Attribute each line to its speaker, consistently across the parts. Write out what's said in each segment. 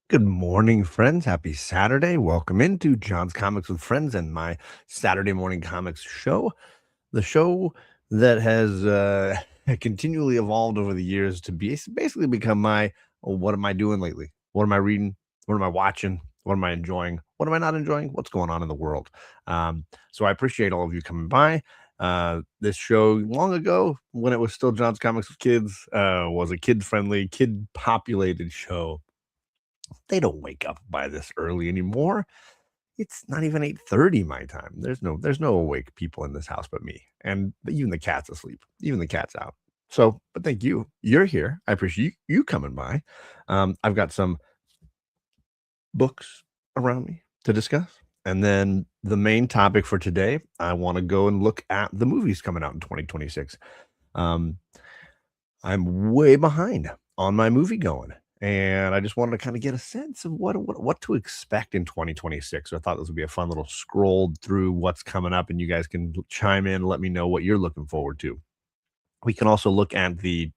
Speaker 1: Good morning, friends. Happy Saturday. Welcome into John's Comics with Friends and my Saturday morning comics show. The show that has continually evolved over the years to be basically become my what am I doing lately? What am I reading? What am I watching? What am I enjoying? What am I not enjoying? What's going on in the world? So I appreciate all of you coming by. This show long ago, when it was still John's Comics with Kids, was a kid-friendly, kid-populated show. They don't wake up by this early anymore. It's not even 8:30 my time. There's no awake people in this house but me. And even the cat's asleep. Even the cat's out. So, but thank you. You're here. I appreciate you coming by. I've got some books around me to discuss. And then the main topic for today, I want to go and look at the movies coming out in 2026. Um, I'm way behind on my movie going, and I just wanted to kind of get a sense of what to expect in 2026. So I thought this would be a fun little scroll through what's coming up, and you guys can chime in, let me know what you're looking forward to. We can also look at the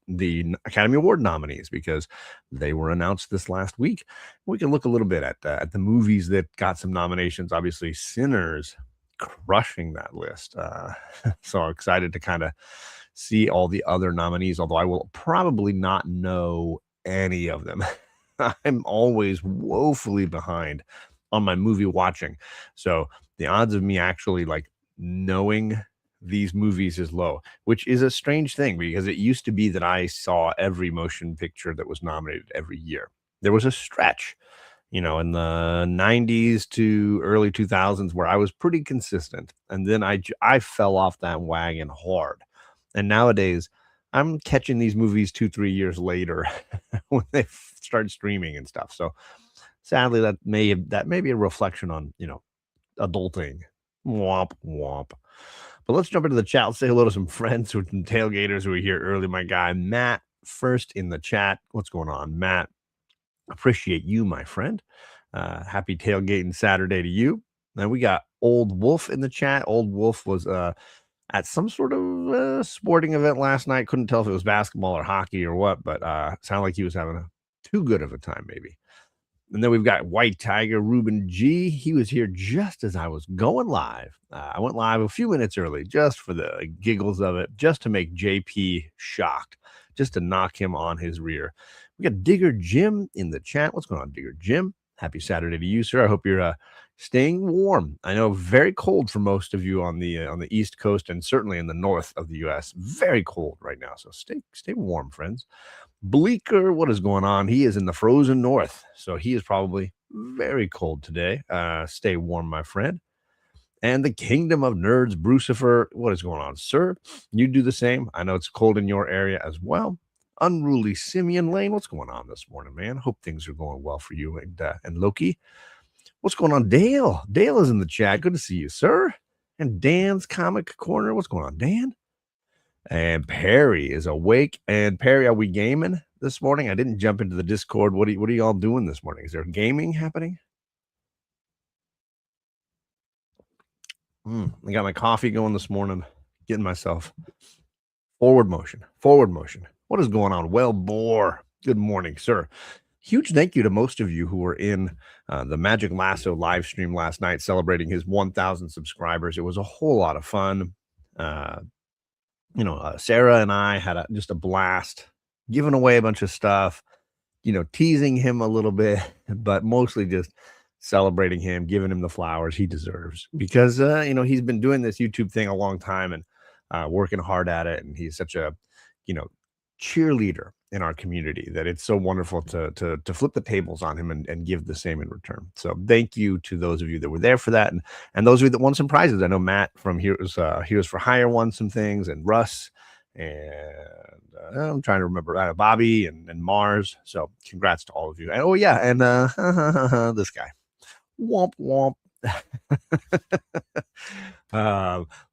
Speaker 1: Academy Award nominees because they were announced this last week. We can look a little bit at the movies that got some nominations. Obviously, Sinners crushing that list. So excited to kind of see all the other nominees, although I will probably not know any of them. I'm always woefully behind on my movie watching. So the odds of me actually like knowing these movies is low, which is a strange thing because it used to be that I saw every motion picture that was nominated every year. There was a stretch, in the 90s to early 2000s where I was pretty consistent. And then I fell off that wagon hard. And nowadays, I'm catching these movies 2, 3 years later when they start streaming and stuff. So sadly, that may be a reflection on, adulting. Womp womp. But let's jump into the chat. Let's say hello to some friends who some tailgaters who were here early. My guy Matt first in the chat. What's going on, Matt? Appreciate you, my friend. Happy tailgating Saturday to you. Then we got Old Wolf in the chat. Old Wolf was at some sort of sporting event last night. Couldn't tell if it was basketball or hockey or what, but sounded like he was having too good of a time, maybe. And then we've got White Tiger Ruben G. He was here just as I was going live. I went live a few minutes early just for the giggles of it, just to make JP shocked, just to knock him on his rear. We got Digger Jim in the chat. What's going on, Digger Jim? Happy Saturday to you, sir. I hope you're staying warm. I know very cold for most of you on the East Coast and certainly in the north of the U.S. Very cold right now. So stay warm, friends. Bleaker, what is going on? He is in the frozen north, so he is probably very cold today. Stay warm, my friend. And the Kingdom of Nerds, Brucifer, what is going on, sir? You do the same. I know it's cold in your area as well. Unruly Simeon Lane, what's going on this morning, man? Hope things are going well for you and Loki. What's going on, Dale? Dale is in the chat. Good to see you, sir. And Dan's Comic Corner, what's going on, Dan? And Perry is awake. And Perry, are we gaming this morning? I didn't jump into the Discord. What are y'all doing this morning? Is there gaming happening? I got my coffee going this morning, getting myself forward motion. What is going on? Well, Boar, good morning, sir. Huge thank you to most of you who were in the Magic Lasso live stream last night celebrating his 1,000 subscribers. It was a whole lot of fun. Sarah and I had just a blast giving away a bunch of stuff, teasing him a little bit, but mostly just celebrating him, giving him the flowers he deserves because, he's been doing this YouTube thing a long time and working hard at it. And he's such a, cheerleader in our community that it's so wonderful to flip the tables on him and give the same in return. So thank you to those of you that were there for that. And those of you that won some prizes. I know Matt from Heroes for Hire won some things, and Russ, and I'm trying to remember Bobby and Mars. So congrats to all of you. And this guy. Womp womp.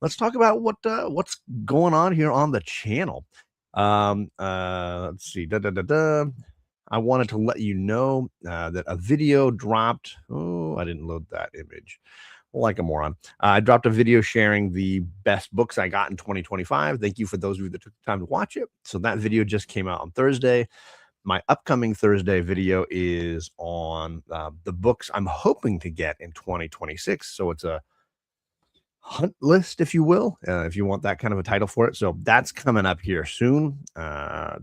Speaker 1: Let's talk about what's going on here on the channel. Let's see. I wanted to let you know that a video dropped. Oh, I didn't load that image. Like a moron. I dropped a video sharing the best books I got in 2025. Thank you for those of you that took the time to watch it. So that video just came out on Thursday. my upcoming Thursday video is on the books I'm hoping to get in 2026. So it's a hunt list, if you will, if you want that kind of a title for it. So that's coming up here soon,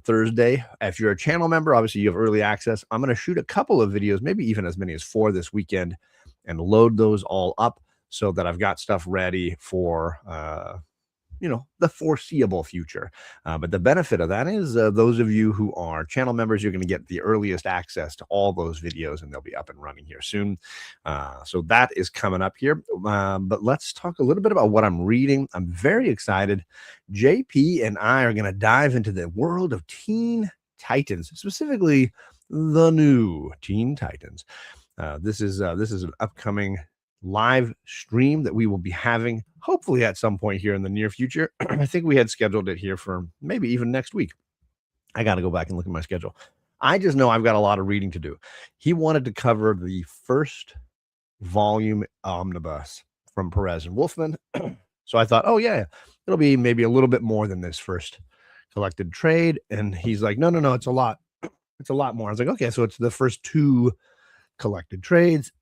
Speaker 1: Thursday. If you're a channel member, obviously you have early access. I'm going to shoot a couple of videos, maybe even as many as 4 this weekend, and load those all up so that I've got stuff ready for the foreseeable future. But the benefit of that is those of you who are channel members, you're going to get the earliest access to all those videos, and they'll be up and running here soon. So that is coming up here. But let's talk a little bit about what I'm reading. I'm very excited. JP and I are going to dive into the world of Teen Titans, specifically the new Teen Titans. This is an upcoming live stream that we will be having hopefully at some point here in the near future. I think we had scheduled it here for maybe even next week. I got to go back and look at my schedule. I just know I've got a lot of reading to do. He wanted to cover the first volume omnibus from Perez and Wolfman. So I thought, oh yeah, it'll be maybe a little bit more than this first collected trade. And he's like, no, it's a lot. It's a lot more. I was like, okay, so it's the first 2 collected trades.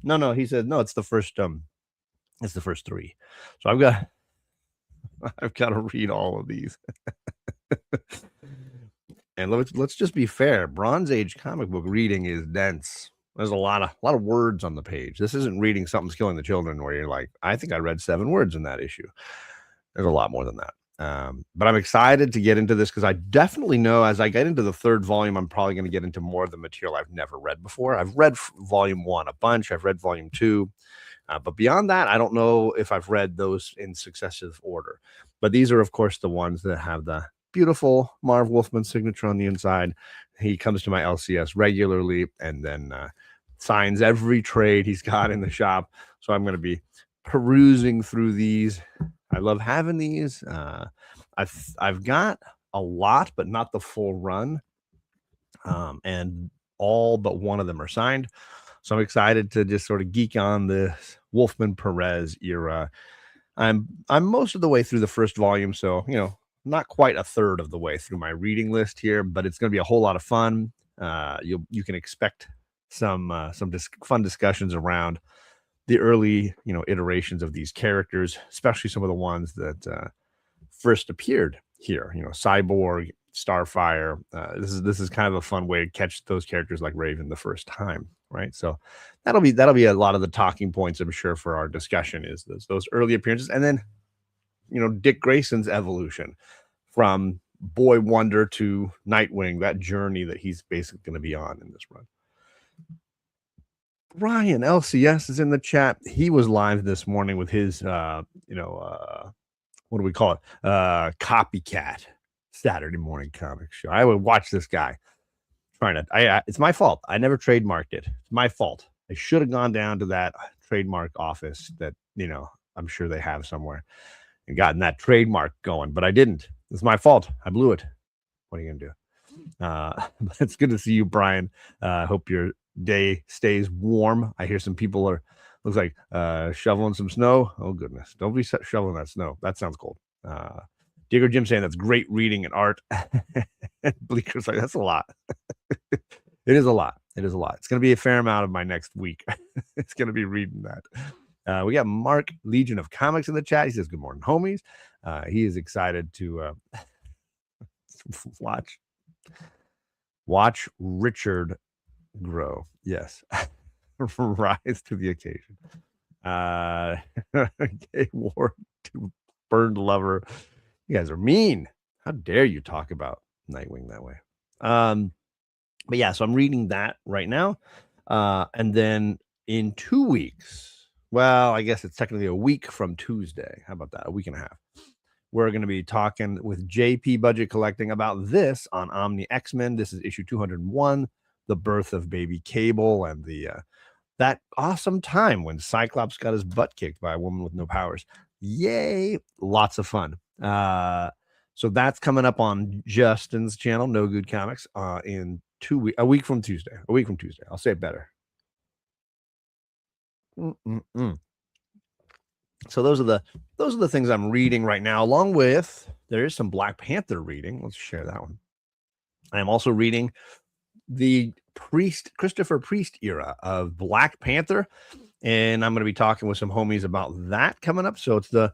Speaker 1: No, he said, no, it's the first 3. So I've got to read all of these. And let's just be fair. Bronze Age comic book reading is dense. There's a lot of words on the page. This isn't reading Something's Killing the Children where you're like, I think I read 7 words in that issue. There's a lot more than that. But I'm excited to get into this because I definitely know as I get into the 3rd volume, I'm probably going to get into more of the material I've never read before. I've read volume 1 a bunch. I've read volume 2. But beyond that, I don't know if I've read those in successive order. But these are, of course, the ones that have the beautiful Marv Wolfman signature on the inside. He comes to my LCS regularly and then signs every trade he's got in the shop. So I'm going to be perusing through these. I love having these. I've got a lot, but not the full run. And all but one of them are signed. So I'm excited to just sort of geek on this Wolfman Perez era. I'm most of the way through the first volume, so not quite a third of the way through my reading list here, but it's going to be a whole lot of fun. You can expect some fun discussions around the early iterations of these characters, especially some of the ones that first appeared here. Cyborg, Starfire. This is kind of a fun way to catch those characters like Raven the first time, right? So that'll be a lot of the talking points, I'm sure, for our discussion is those early appearances, and then Dick Grayson's evolution from Boy Wonder to Nightwing, that journey that he's basically going to be on in this run. Ryan LCS is in the chat. He was live this morning with his what do we call it? Copycat Saturday morning comic show. I would watch this guy it's my fault. I never trademarked it. It's my fault. I should have gone down to that trademark office that, I'm sure they have somewhere and gotten that trademark going, but I didn't. It's my fault. I blew it. What are you going to do? But it's good to see you, Brian. Hope your day stays warm. I hear some people looks like shoveling some snow. Oh goodness, don't be shoveling that snow. That sounds cold. Digger Jim saying that's great reading and art. Bleaker's like, that's a lot. It is a lot. It's going to be a fair amount of my next week. It's going to be reading that. We got Mark Legion of Comics in the chat. He says, good morning, homies. He is excited to watch Richard grow. Yes. Rise to the occasion. Gay Ward to Burned Lover. You guys are mean. How dare you talk about Nightwing that way? But yeah, so I'm reading that right now. And then in 2 weeks, well, I guess it's technically a week from Tuesday. How about that? A week and a half. We're going to be talking with JP Budget Collecting about this on Omni X-Men. This is issue 201, the birth of Baby Cable, and that awesome time when Cyclops got his butt kicked by a woman with no powers. Yay! Lots of fun. So that's coming up on Justin's channel, No Good Comics, in a week from Tuesday. I'll say it better. So those are the things I'm reading right now, along with there is some Black Panther reading. Let's share that one. I am also reading the Christopher Priest era of Black Panther, and I'm going to be talking with some homies about that coming up. So it's the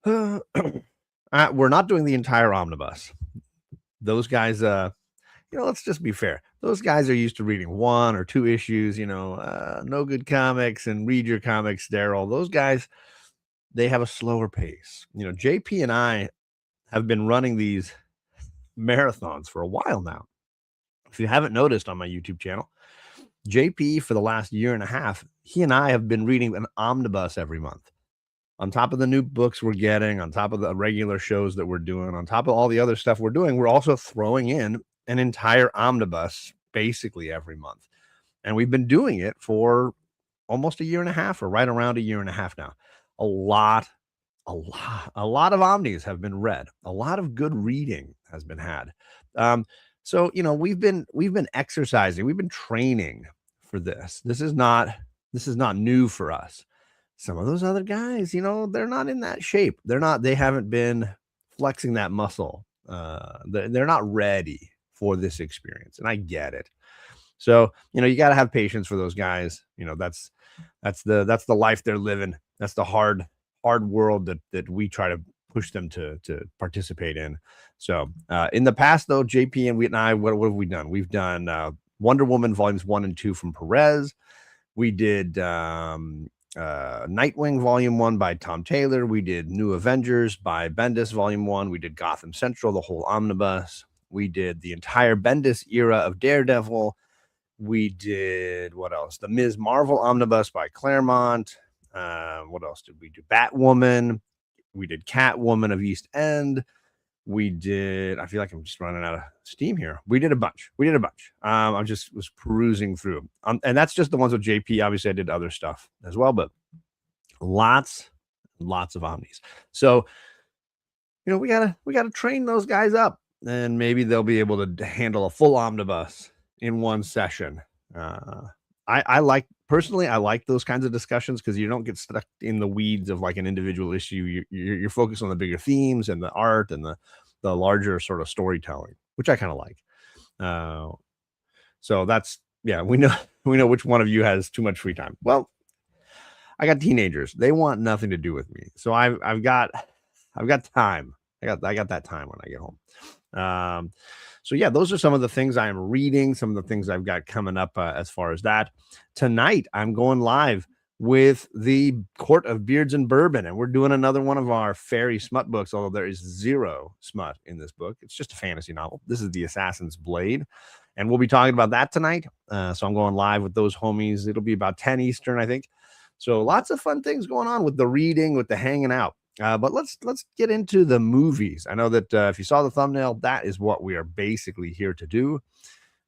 Speaker 1: we're not doing the entire omnibus. Those guys, let's just be fair. Those guys are used to reading 1 or 2 issues. No Good Comics and Read Your Comics, Daryl. Those guys, they have a slower pace. JP and I have been running these marathons for a while now. If you haven't noticed on my YouTube channel, JP, for the last year and a half, he and I have been reading an omnibus every month. On top of the new books we're getting, on top of the regular shows that we're doing, on top of all the other stuff we're doing, we're also throwing in an entire omnibus basically every month. And we've been doing it for almost a year and a half, or right around a year and a half now. A lot of omnis have been read. A lot of good reading has been had. So we've been exercising, we've been training for this. This is not new for us. Some of those other guys, they're not in that shape. They haven't been flexing that muscle. They're not ready for this experience, and I get it. So, you got to have patience for those guys. That's the life they're living. That's the hard world that we try to push them to participate in. So, in the past though, JP and I, what have we done? We've done Wonder Woman volumes 1 and 2 from Perez. We did Nightwing Volume 1 by Tom Taylor. We did New Avengers by Bendis Volume 1. We did Gotham Central, the whole omnibus. We did the entire Bendis era of Daredevil. We did, what else? The Ms. Marvel omnibus by Claremont. What else did we do? Batwoman. We did Catwoman of East End. We did, I feel like I'm just running out of steam here. We did a bunch. I just was perusing through. And that's just the ones with JP. Obviously, I did other stuff as well, but lots of omnis. So, we gotta train those guys up, and maybe they'll be able to handle a full omnibus in one session. I like those kinds of discussions because you don't get stuck in the weeds of like an individual issue. You're focused on the bigger themes and the art and the larger sort of storytelling, which I kind of like. So that's, yeah, we know which one of you has too much free time. Well, I got teenagers. They want nothing to do with me. So I've got time. I got that time when I get home. So yeah, those are some of the things I am reading, some of the things I've got coming up as far as that. Tonight, I'm going live with the Court of Beards and Bourbon, and we're doing another one of our fairy smut books, although there is zero smut in this book. It's just a fantasy novel. This is The Assassin's Blade, and we'll be talking about that tonight. So I'm going live with those homies. It'll be about 10 Eastern, I think. So lots of fun things going on with the reading, with the hanging out. But let's get into the movies. I know that if you saw the thumbnail, that is what we are basically here to do.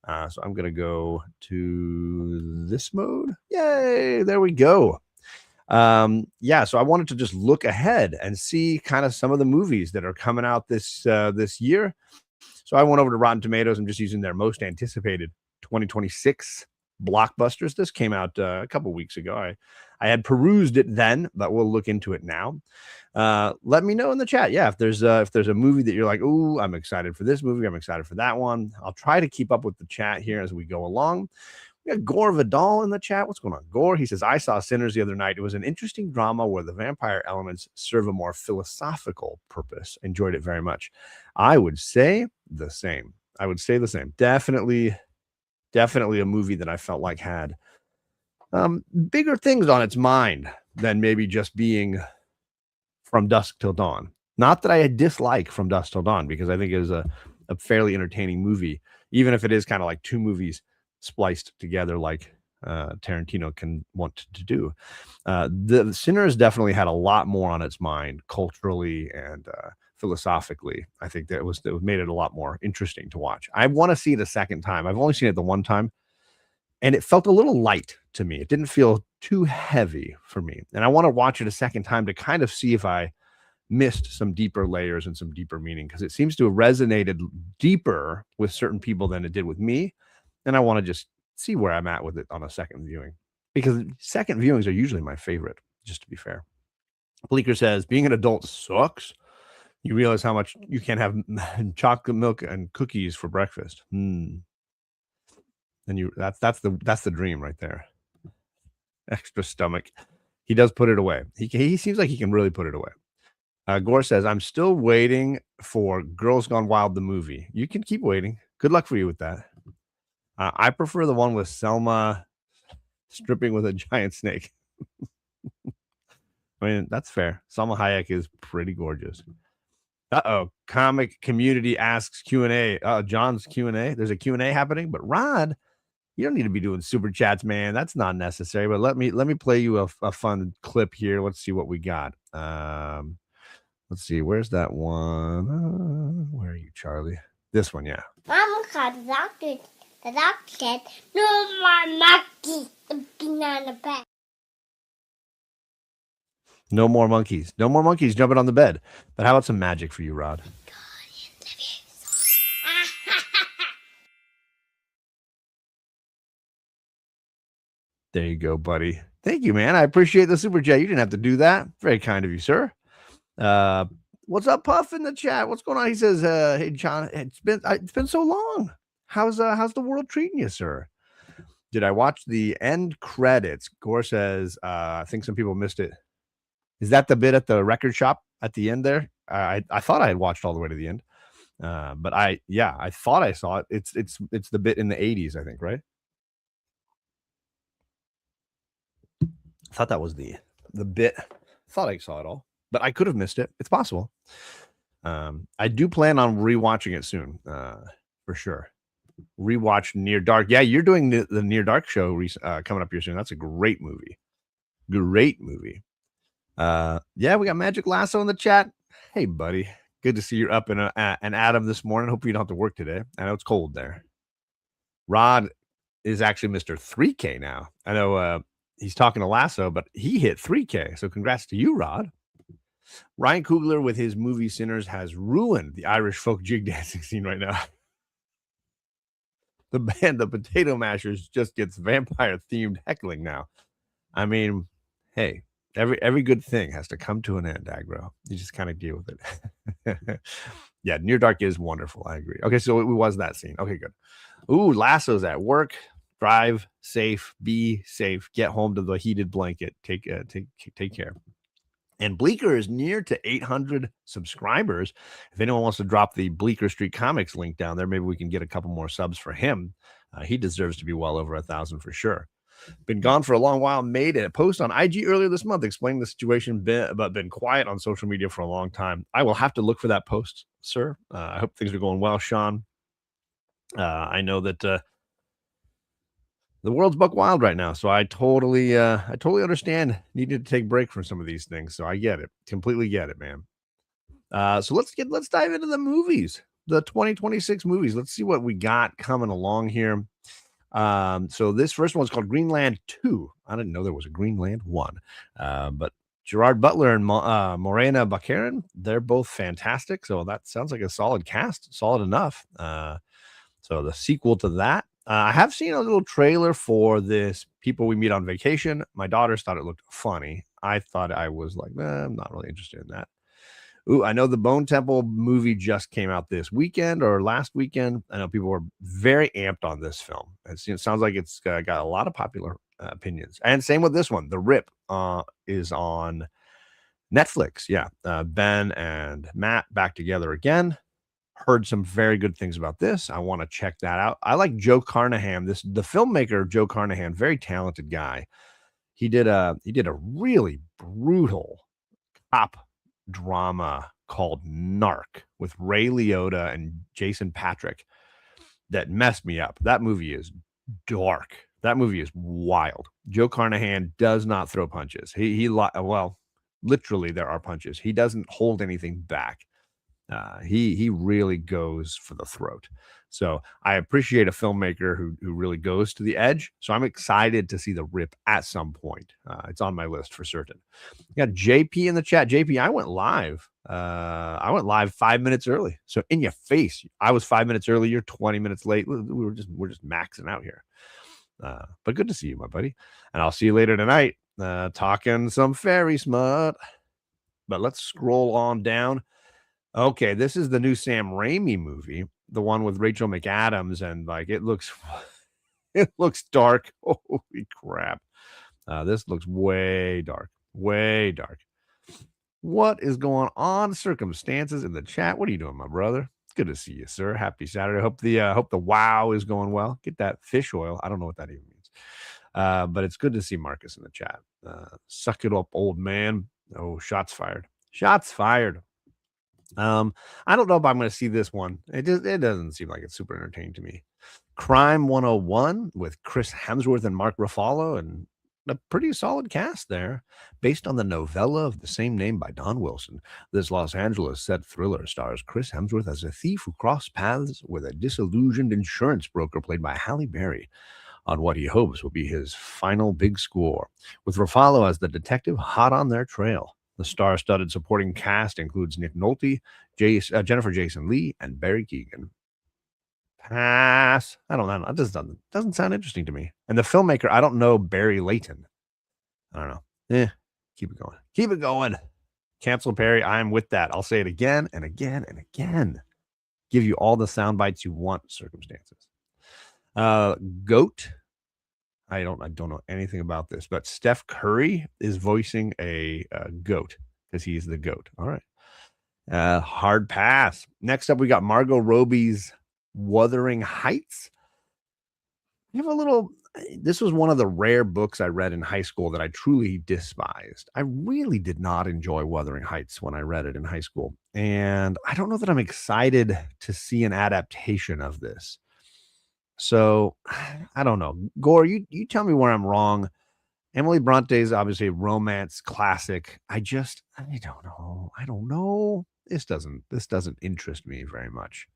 Speaker 1: So I'm going to go to this mode. Yay, there we go. Yeah, so I wanted to just look ahead and see kind of some of the movies that are coming out this year. So I went over to Rotten Tomatoes. I'm just using their most anticipated 2026 blockbusters. This came out a couple weeks ago. I had perused it then, but we'll look into it now. Let me know in the chat. Yeah, if there's a movie that you're like, ooh, I'm excited for this movie, I'm excited for that one. I'll try to keep up with the chat here as we go along. We got Gore Vidal in the chat. What's going on, Gore? He says, I saw Sinners the other night. It was an interesting drama where the vampire elements serve a more philosophical purpose. Enjoyed it very much. I would say the same. Definitely a movie that I felt like had bigger things on its mind than maybe just being From Dusk Till Dawn. Not that I dislike From Dusk Till Dawn, because I think it is a fairly entertaining movie, even if it is kind of like two movies spliced together like Tarantino can want to do. The Sinners definitely had a lot more on its mind culturally and philosophically. I think that made it a lot more interesting to watch. I want to see it a second time. I've only seen it the one time, and it felt a little light to me. It didn't feel too heavy for me. And I want to watch it a second time to kind of see if I missed some deeper layers and some deeper meaning, because it seems to have resonated deeper with certain people than it did with me. And I want to just see where I'm at with it on a second viewing, because second viewings are usually my favorite, just to be fair. Bleeker says, being an adult sucks. You realize how much you can't have chocolate milk and cookies for breakfast. And that's the dream right there. Extra stomach. He does put it away. He seems like he can really put it away. Gore says, I'm still waiting for Girls Gone Wild, the movie. You can keep waiting. Good luck for you with that. I prefer the one with Selma stripping with a giant snake. I mean, that's fair. Salma Hayek is pretty gorgeous. Comic community asks Q&A. John's Q&A. There's a Q&A happening, but Rod, you don't need to be doing super chats, man. That's not necessary. But let me play you a fun clip here. Let's see what we got. Let's see. Where's that one? Where are you, Charlie? This one, yeah.
Speaker 2: Mom called the doctor. The doctor said, no more monkeys jumping on the bed.
Speaker 1: No more monkeys. No more monkeys jumping on the bed. But how about some magic for you, Rod? There you go, buddy. Thank you, man. I appreciate the super chat. You didn't have to do that. Very kind of you, sir. What's up, Puff, in the chat? What's going on? He says, hey, John, it's been so long. How's the world treating you, sir? Did I watch the end credits? Gore says, I think some people missed it. Is that the bit at the record shop at the end there? I thought I had watched all the way to the end. But I thought I saw it. It's the bit in the 80s, I think, right? I thought that was the bit. I thought I saw it all, but I could have missed it. It's possible. I do plan on rewatching it soon, for sure. Rewatch Near Dark. Yeah, you're doing the Near Dark show coming up here soon. That's a great movie. Great movie. Yeah, we got Magic Lasso in the chat. Hey, buddy. Good to see you're up and Adam this morning. Hope you don't have to work today. I know it's cold there. Rod is actually Mr. 3K now. I know he's talking to Lasso, but he hit 3K. So congrats to you, Rod. Ryan Coogler with his movie Sinners has ruined the Irish folk jig dancing scene right now. The band, the Potato Mashers, just gets vampire-themed heckling now. I mean, hey, every good thing has to come to an end, Aggro. You just kind of deal with it. Yeah, Near Dark is wonderful. I agree. Okay, so it was that scene. Okay, good. Ooh, Lasso's at work. Drive safe. Be safe. Get home to the heated blanket. Take care. And Bleecker is near to 800 subscribers. If anyone wants to drop the Bleecker Street Comics link down there, maybe we can get a couple more subs for him. He deserves to be well over 1,000 for sure. Been gone for a long while. Made a post on IG earlier this month explaining the situation, but been quiet on social media for a long time. I will have to look for that post, sir. I hope things are going well, Sean. I know that the world's buck wild right now, so I totally understand needing to take a break from some of these things. So I get it, completely get it, man. So let's dive into the movies, the 2026 movies. Let's see what we got coming along here. So this first one's called Greenland 2. I didn't know there was a Greenland 1. But Gerard Butler and Morena Baccarin, they're both fantastic. So that sounds like a solid cast, solid enough. So the sequel to that. I have seen a little trailer for this People We Meet on Vacation. My daughters thought it looked funny. I thought I was like, I'm not really interested in that. Ooh, I know the Bone Temple movie just came out this weekend or last weekend. I know people were very amped on this film. It sounds like it's got a lot of popular opinions. And same with this one. The Rip is on Netflix. Yeah. Ben and Matt back together again. Heard some very good things about this. I want to check that out. I like Joe Carnahan. The filmmaker Joe Carnahan, very talented guy. He did a really brutal cop drama called Narc with Ray Liotta and Jason Patrick that messed me up. That movie is dark. That movie is wild. Joe Carnahan does not throw punches. Well, literally there are punches. He doesn't hold anything back. He really goes for the throat. So I appreciate a filmmaker who really goes to the edge. So I'm excited to see The Rip at some point. It's on my list for certain. We got JP in the chat. JP, I went live. I went live 5 minutes early. So in your face, I was 5 minutes early. You're 20 minutes late. We're just maxing out here. But good to see you, my buddy. And I'll see you later tonight. Talking some fairy smut. But let's scroll on down. Okay, this is the new Sam Raimi movie, the one with Rachel McAdams, and like it looks dark. Holy crap. This looks way dark. Way dark. What is going on? Circumstances in the chat. What are you doing, my brother? It's good to see you, sir. Happy Saturday. Hope the wow is going well. Get that fish oil. I don't know what that even means. But it's good to see Marcus in the chat. Suck it up, old man. Oh, shots fired. Shots fired. I don't know if I'm going to see this one. It doesn't seem like it's super entertaining to me. Crime 101 with Chris Hemsworth and Mark Ruffalo, and a pretty solid cast there, based on the novella of the same name by Don Wilson. This Los Angeles set thriller stars Chris Hemsworth as a thief who crossed paths with a disillusioned insurance broker played by Halle Berry on what he hopes will be his final big score, with Ruffalo as the detective hot on their trail. The star-studded supporting cast includes Nick Nolte, Jennifer Jason Leigh, and Barry Keoghan. Pass. I don't know. It just doesn't sound interesting to me. And the filmmaker, I don't know Barry Layton. I don't know. Keep it going. Keep it going. Cancel Perry. I'm with that. I'll say it again and again and again. Give you all the sound bites you want. Circumstances. Goat. I don't know anything about this, but Steph Curry is voicing a goat because he's the goat. All right. Hard pass. Next up, we got Margot Robbie's Wuthering Heights. This was one of the rare books I read in high school that I truly despised. I really did not enjoy Wuthering Heights when I read it in high school. And I don't know that I'm excited to see an adaptation of this. So I don't know. Gore, you tell me where I'm wrong. Emily Bronte is obviously a romance classic. I don't know. I don't know. This doesn't interest me very much.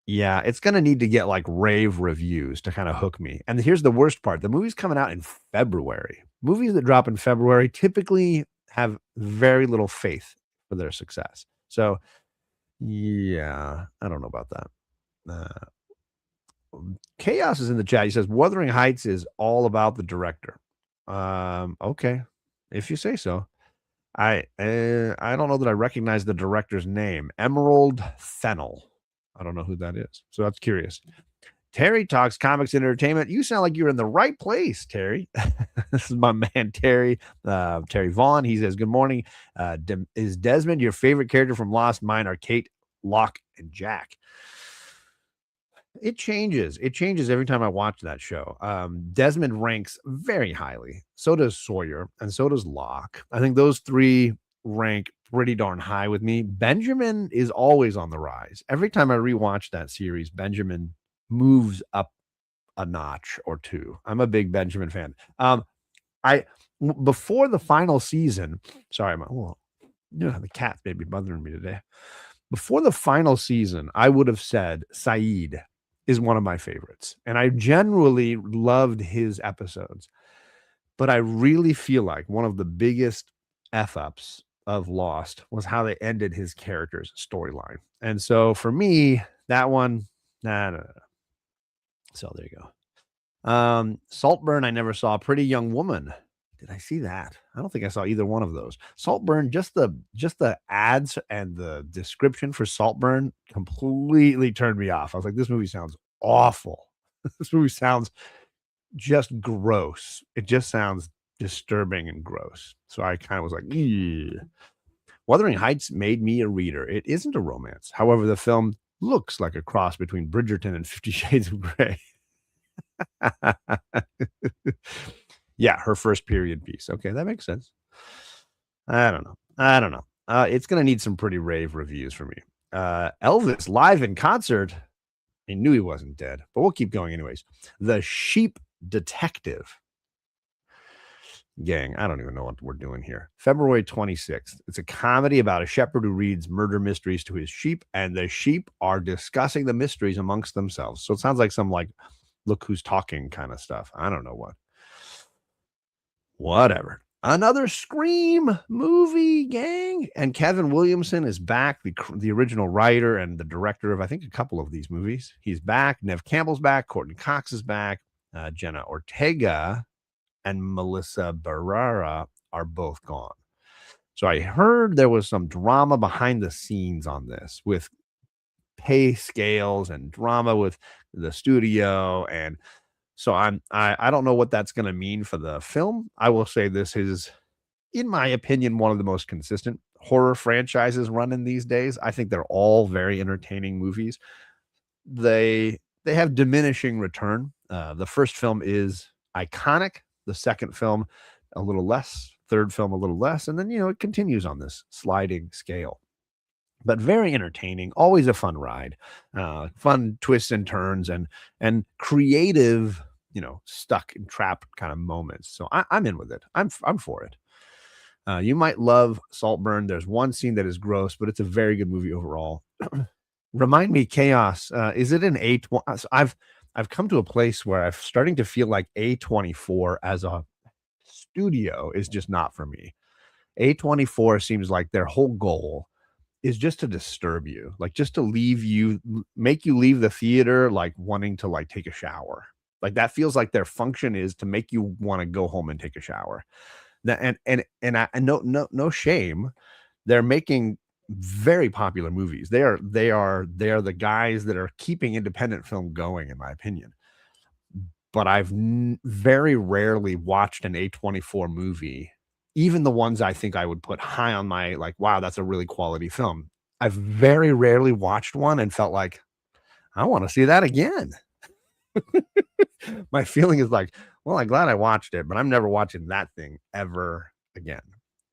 Speaker 1: Yeah, it's going to need to get like rave reviews to kind of hook me. And here's the worst part. The movie's coming out in February. Movies that drop in February typically have very little faith for their success. So yeah, I don't know about that. Chaos is in the chat. He says Wuthering Heights is all about the director. Okay, if you say so. I don't know that I recognize the director's name. Emerald Fennell. I don't know who that is. So that's curious. Terry talks comics and entertainment. You sound like you're in the right place, Terry. This is my man, Terry. Terry Vaughn. He says, good morning. Is Desmond your favorite character from Lost? Mine are Kate, Locke, and Jack. It changes. It changes every time I watch that show. Desmond ranks very highly. So does Sawyer, and so does Locke. I think those three rank pretty darn high with me. Benjamin is always on the rise. Every time I rewatch that series, Benjamin moves up a notch or two. I'm a big Benjamin fan. Before the final season, sorry, the cat may be bothering me today. Before the final season, I would have said Saeed is one of my favorites. And I generally loved his episodes. But I really feel like one of the biggest F-ups of Lost was how they ended his character's storyline. And so for me, that one, no. So there you go. Saltburn, I never saw. Pretty Young Woman. Did I see that? I don't think I saw either one of those. Saltburn, just the ads and the description for Saltburn completely turned me off. I was like, this movie sounds awful. This movie sounds just gross. It just sounds disturbing and gross. So I kind of was like, eeh. Wuthering Heights made me a reader. It isn't a romance. However, the film looks like a cross between Bridgerton and 50 Shades of Grey. Yeah, her first period piece. Okay, that makes sense. I don't know. It's going to need some pretty rave reviews for me. Elvis live in concert. I knew he wasn't dead, but we'll keep going anyways. The Sheep Detective. Gang, I don't even know what we're doing here. February 26th. It's a comedy about a shepherd who reads murder mysteries to his sheep, and the sheep are discussing the mysteries amongst themselves. So it sounds like some like look who's talking kind of stuff. I don't know what. Whatever. Another Scream movie, gang. And Kevin Williamson is back, the original writer and the director of, I think, a couple of these movies. He's back. Nev Campbell's back. Courtney Cox is back. Jenna Ortega and Melissa Barrera are both gone. So I heard there was some drama behind the scenes on this with pay scales and drama with the studio. And so I don't know what that's going to mean for the film. I will say this is, in my opinion, one of the most consistent horror franchises running these days. I think they're all very entertaining movies. They have diminishing return. The first film is iconic. The second film, a little less. Third film, a little less. And then, it continues on this sliding scale. But very entertaining, always a fun ride, fun twists and turns, and creative, stuck and trapped kind of moments. So I'm in with it. I'm for it. You might love Saltburn. There's one scene that is gross, but it's a very good movie overall. Remind me, Chaos. Is it an A20? I've come to a place where I'm starting to feel like A24 as a studio is just not for me. A24 seems like their whole goal is just to disturb you, like just to make you leave the theater like wanting to like take a shower. Like that feels like their function is to make you want to go home and take a shower. And no shame. They're making very popular movies. They are the guys that are keeping independent film going, in my opinion. But I've very rarely watched an A24 movie, even the ones I think I would put high on my, like, wow, that's a really quality film. I've very rarely watched one and felt like, I want to see that again. My feeling is like, well, I'm glad I watched it, but I'm never watching that thing ever again.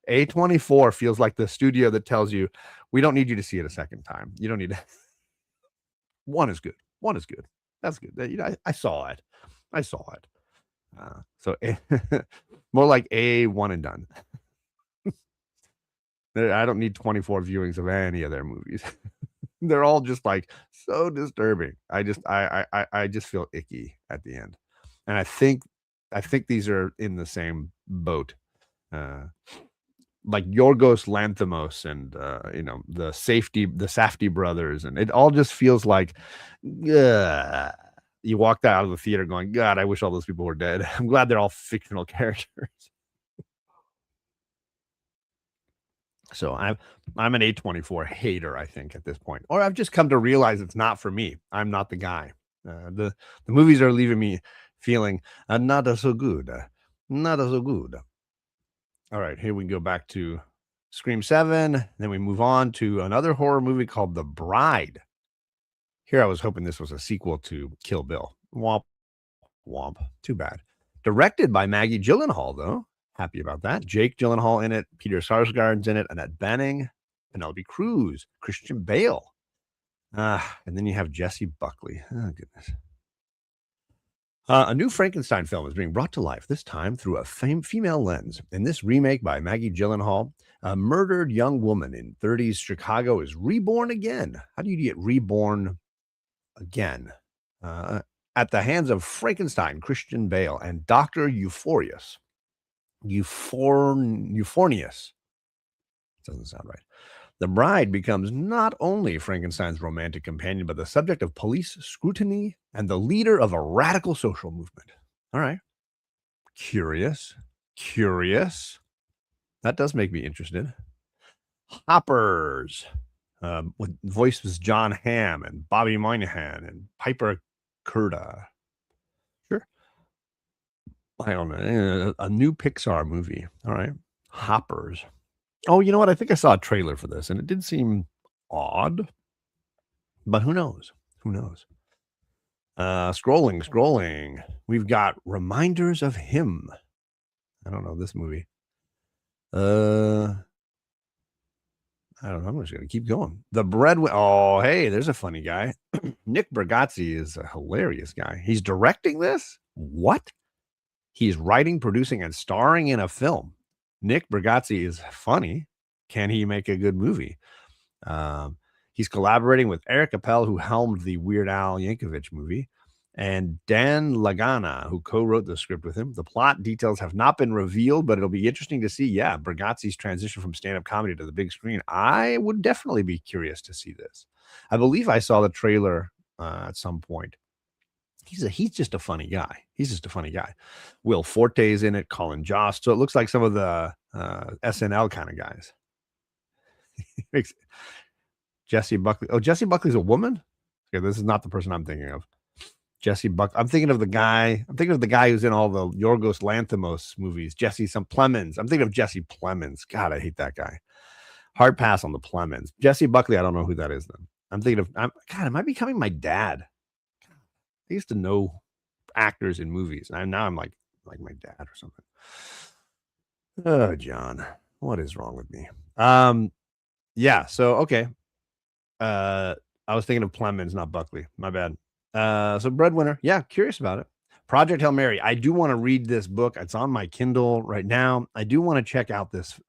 Speaker 1: A24 feels like the studio that tells you, we don't need you to see it a second time. You don't need to. One is good. One is good. That's good. I saw it. I saw it. So more like a one and done. I don't need 24 viewings of any of their movies. They're all just like so disturbing. I just feel icky at the end. And I think these are in the same boat. Like Yorgos Lanthimos and the Safdie brothers, and it all just feels like you walked out of the theater going, God, I wish all those people were dead. I'm glad they're all fictional characters. So I'm an A24 hater, I think, at this point. Or I've just come to realize it's not for me. I'm not the guy. The movies are leaving me feeling not so good. Not so good. All right, here we go back to Scream 7. Then we move on to another horror movie called The Bride. Here I was hoping this was a sequel to Kill Bill. Womp, womp. Too bad. Directed by Maggie Gyllenhaal, though. Happy about that. Jake Gyllenhaal in it. Peter Sarsgaard's in it. Annette Bening. Penelope Cruz. Christian Bale. And then you have Jesse Buckley. Oh, goodness. A new Frankenstein film is being brought to life, this time through a female lens. In this remake by Maggie Gyllenhaal, a murdered young woman in 30s Chicago is reborn again. How do you get reborn again? At the hands of Frankenstein, Christian Bale, and Dr. Euphorius. Euphornius. Doesn't sound right. The bride becomes not only Frankenstein's romantic companion, but the subject of police scrutiny and the leader of a radical social movement. All right. Curious. That does make me interested. Hoppers. With voices John Hamm and Bobby Moynihan and Piper Curda. Sure. I don't know. A new Pixar movie. All right. Hoppers. Oh, you know what? I think I saw a trailer for this, and it did seem odd. But who knows? Scrolling. We've got Reminders of Him. I don't know this movie. I don't know. I'm just going to keep going. The Breadwinner. Oh, hey, there's a funny guy. Nick Bargatze is a hilarious guy. He's directing this? What? He's writing, producing, and starring in a film. Nick Bargatze is funny. Can he make a good movie? He's collaborating with Eric Appel, who helmed the Weird Al Yankovic movie, and Dan Lagana, who co-wrote the script with him. The plot details have not been revealed, but it'll be interesting to see, Bargatze's transition from stand-up comedy to the big screen. I would definitely be curious to see this. I believe I saw the trailer at some point. he's just a funny guy. He's just a funny guy. Will Forte's in it, Colin Jost. So it looks like some of the SNL kind of guys. Jesse Buckley. Oh, Jesse Buckley's a woman? Okay, this is not the person I'm thinking of. Jesse Buck. I'm thinking of the guy who's in all the Yorgos Lanthimos movies. Jesse some Plemons. I'm thinking of Jesse Plemons. God, I hate that guy. Hard pass on the Plemons. Jesse Buckley, I don't know who that is then. I'm thinking of God, am I becoming my dad? I used to know actors in movies. And now I'm like my dad or something. Oh, John, what is wrong with me? Yeah, so okay. I was thinking of Plemons, not Buckley. My bad. So Breadwinner, yeah, curious about it. Project Hail Mary. I do want to read this book. It's on my Kindle right now. I do want to check out this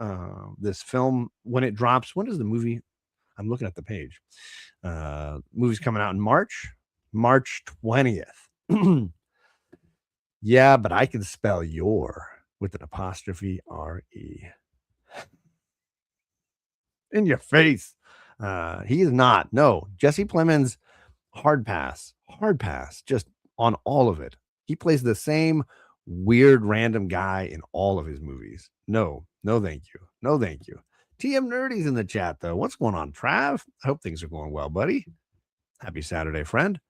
Speaker 1: this film when it drops. When is the movie? I'm looking at the page. Movie's coming out in March 20th. Yeah, but I can spell your with an apostrophe R-E. In your face. He is not. No, Jesse Plemons, hard pass, just on all of it. He plays the same weird random guy in all of his movies. No, thank you. No, thank you. TM Nerdy's in the chat, though. What's going on, Trav? I hope things are going well, buddy. Happy Saturday, friend.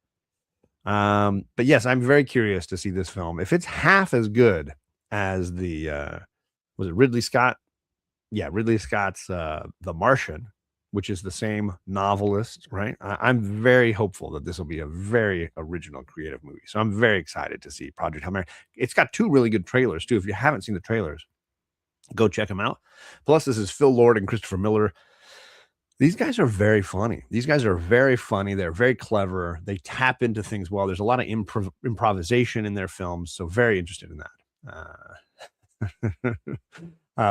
Speaker 1: But yes, I'm very curious to see this film. If it's half as good as the was it Ridley Scott? Yeah, Ridley Scott's The Martian, which is the same novelist, right? I'm very hopeful that this will be a very original, creative movie. So I'm very excited to see Project Hail Mary. It's got 2 really good trailers, too. If you haven't seen the trailers, go check them out. Plus, this is Phil Lord and Christopher Miller. These guys are very funny. They're very clever. They tap into things well. There's a lot of improvisation in their films. So very interested in that.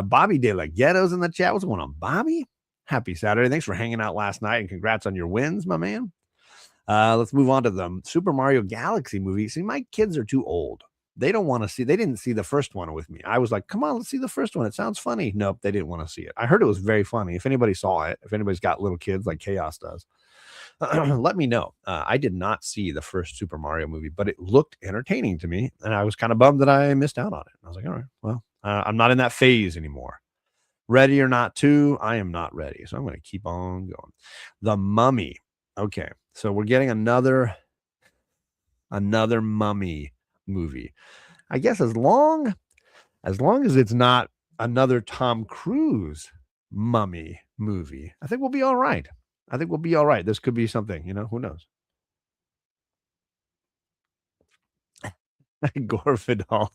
Speaker 1: Bobby De La Ghetto's in the chat. What's going on, Bobby? Happy Saturday. Thanks for hanging out last night and congrats on your wins, my man. Let's move on to the Super Mario Galaxy movie. See, my kids are too old. They didn't see the first one with me. I was like, come on, let's see the first one. It sounds funny. Nope, they didn't want to see it. I heard it was very funny. If anybody saw it, if anybody's got little kids like Chaos does, let me know. I did not see the first Super Mario movie, but it looked entertaining to me. And I was kind of bummed that I missed out on it. I was like, all right, well, I'm not in that phase anymore. Ready or not to, I am not ready. So I'm going to keep on going. The Mummy. Okay. So we're getting another Mummy movie. I guess as long as it's not another Tom Cruise Mummy movie, I think we'll be all right. This could be something, who knows? Gore Vidal.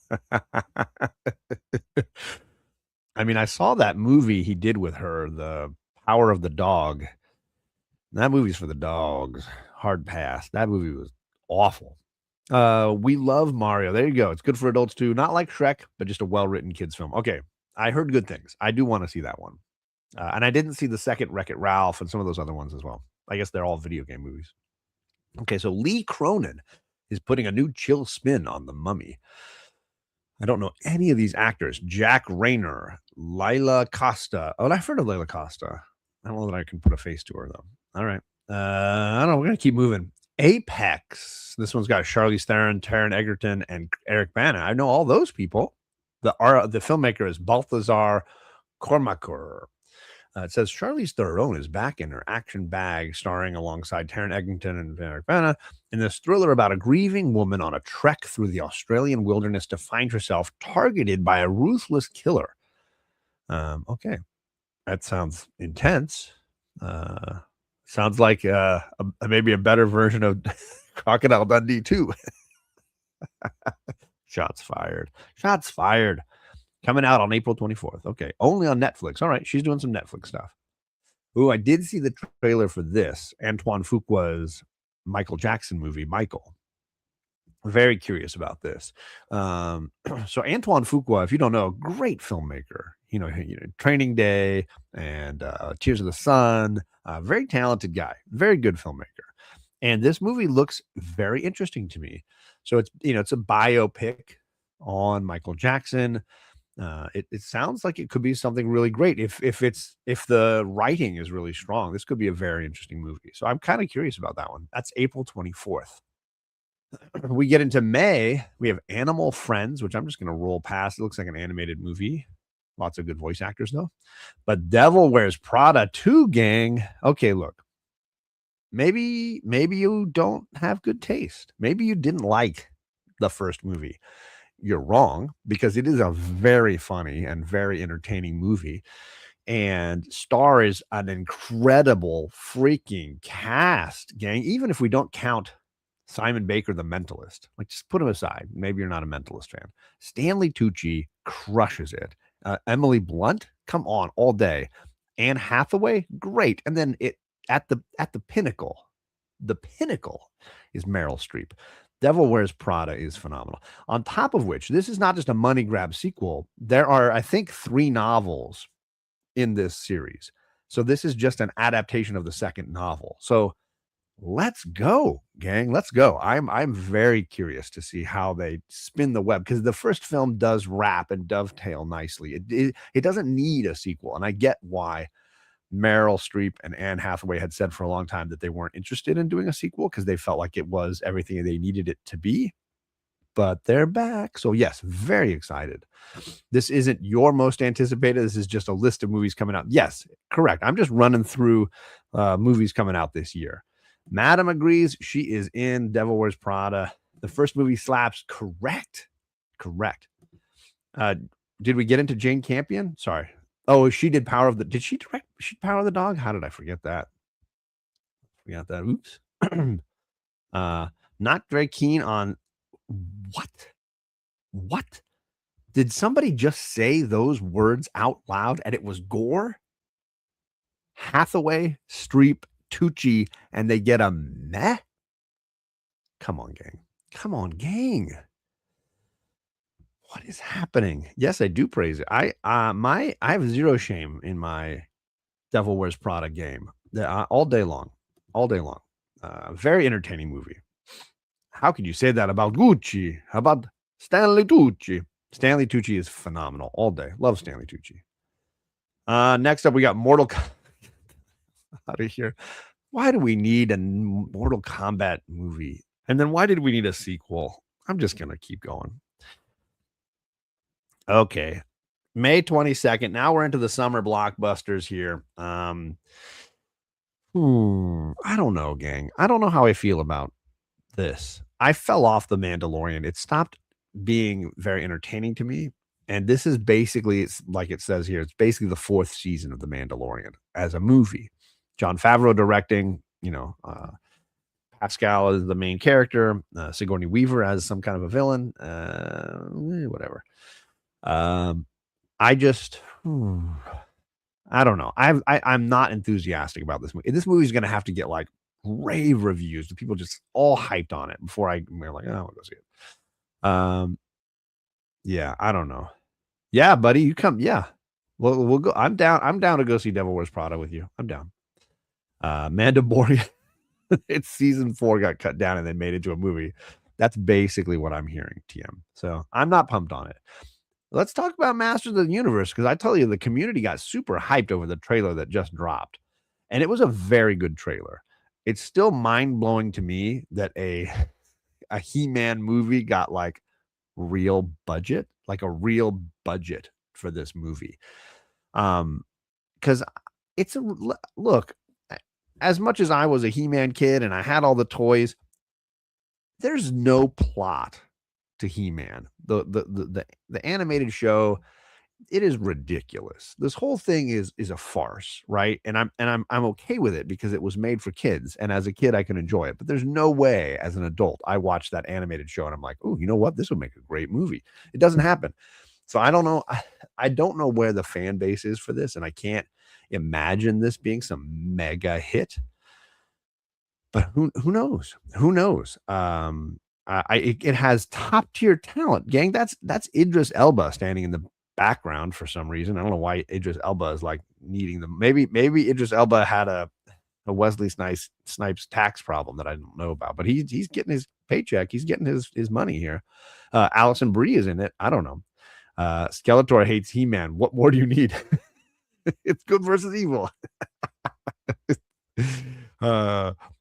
Speaker 1: I mean, I saw that movie he did with her, The Power of the Dog. That movie's for the dogs. Hard pass. That movie was awful. We Love Mario. There you go. It's good for adults too. Not like Shrek, but just a well-written kids film. Okay. I heard good things. I do want to see that one. And I didn't see the second Wreck-It Ralph and some of those other ones as well. I guess they're all video game movies. Okay, so Lee Cronin is putting a new chill spin on The Mummy. I don't know any of these actors. Jack Rayner, Lila Costa. Oh, I've heard of Lila Costa. I don't know that I can put a face to her, though. All right. I don't know. We're going to keep moving. Apex. This one's got Charlize Theron, Taron Egerton, and Eric Bana. I know all those people. The filmmaker is Balthazar Kormakur. It says Charlize Theron is back in her action bag, starring alongside Taron Egerton and Eric Bana in this thriller about a grieving woman on a trek through the Australian wilderness to find herself targeted by a ruthless killer. Okay, that sounds intense. Sounds like maybe a better version of Crocodile Dundee 2. Shots fired. Coming out on April 24th. Okay. Only on Netflix. All right. She's doing some Netflix stuff. Ooh, I did see the trailer for this. Antoine Fuqua's Michael Jackson movie, Michael. Very curious about this. So Antoine Fuqua, if you don't know, great filmmaker. Training Day and Tears of the Sun. Very talented guy. Very good filmmaker. And this movie looks very interesting to me. So it's a biopic on Michael Jackson. It sounds like it could be something really great. If the writing is really strong, this could be a very interesting movie. So I'm kind of curious about that one. That's April 24th. We get into May. We have Animal Friends, which I'm just going to roll past. It looks like an animated movie. Lots of good voice actors, though. But Devil Wears Prada 2, gang. Okay, look. Maybe you don't have good taste. Maybe you didn't like the first movie. You're wrong, because it is a very funny and very entertaining movie, and stars an incredible freaking cast, gang. Even if we don't count Simon Baker, the Mentalist, like, just put him aside. Maybe you're not a Mentalist fan. Stanley Tucci crushes it. Emily Blunt, come on, all day. Anne Hathaway, great. And then at the pinnacle, the pinnacle is Meryl Streep. Devil Wears Prada is phenomenal. On top of which, this is not just a money grab sequel. There are, I think, 3 novels in this series. So this is just an adaptation of the second novel. So let's go, gang. Let's go. I'm very curious to see how they spin the web, because the first film does wrap and dovetail nicely. It doesn't need a sequel. And I get why Meryl Streep and Anne Hathaway had said for a long time that they weren't interested in doing a sequel, because they felt like it was everything they needed it to be. But they're back. So yes, very excited. This isn't your most anticipated. This is just a list of movies coming out. Yes, correct. I'm just running through movies coming out this year. Madam agrees. She is in Devil Wears Prada. The first movie slaps. Correct. Did we get into Jane Campion? Sorry. Oh, she did did she direct Power of the Dog? How did I forget that? Oops. Not very keen on what? Did somebody just say those words out loud and it was gore? Hathaway, Streep, Tucci, and they get a meh? Come on, gang. What is happening? Yes, I do praise it. I have zero shame in my Devil Wears Prada game. All day long. Very entertaining movie. How could you say that about Gucci? How about Stanley Tucci? Stanley Tucci is phenomenal all day. Love Stanley Tucci. Next up, we got Mortal Kombat. Out of here. Why do we need a Mortal Kombat movie? And then why did we need a sequel? I'm just going to keep going. Okay. May 22nd. Now we're into the summer blockbusters here. I don't know, gang. I don't know how I feel about this. I fell off The Mandalorian. It stopped being very entertaining to me. And this is basically, it's like it says here, it's basically the 4th season of The Mandalorian as a movie. Jon Favreau directing, Pascal is the main character, Sigourney Weaver as some kind of a villain, whatever. I don't know. I'm not enthusiastic about this movie. This movie is going to have to get like rave reviews. The people just all hyped on it before we're like, oh, I'll go see it. Yeah, I don't know. Yeah, buddy, you come. Yeah, we'll go. I'm down to go see Devil Wears Prada with you. I'm down. Mandalorian. It's season 4 got cut down and then made into a movie. That's basically what I'm hearing, TM. So I'm not pumped on it. Let's talk about Masters of the Universe, because I tell you, the community got super hyped over the trailer that just dropped. And it was a very good trailer. It's still mind-blowing to me that a He-Man movie got like a real budget for this movie. Because it's look, as much as I was a He-Man kid and I had all the toys, there's no plot to He-Man. The animated show, it is ridiculous. This whole thing is a farce, right? And I'm okay with it because it was made for kids, and as a kid I can enjoy it. But there's no way as an adult I watched that animated show and I'm like, oh, you know what? This would make a great movie. It doesn't happen. So I don't know. I don't know where the fan base is for this, and I can't imagine this being some mega hit. But who knows? Who knows? It has top tier talent, gang. That's Idris Elba standing in the background for some reason. I don't know why Idris Elba is like needing them. Maybe Idris Elba had a Wesley Snipes tax problem that I don't know about. But he's getting his paycheck. He's getting his money here. Alison Brie is in it. I don't know. Skeletor hates He-Man. What more do you need? It's good versus evil.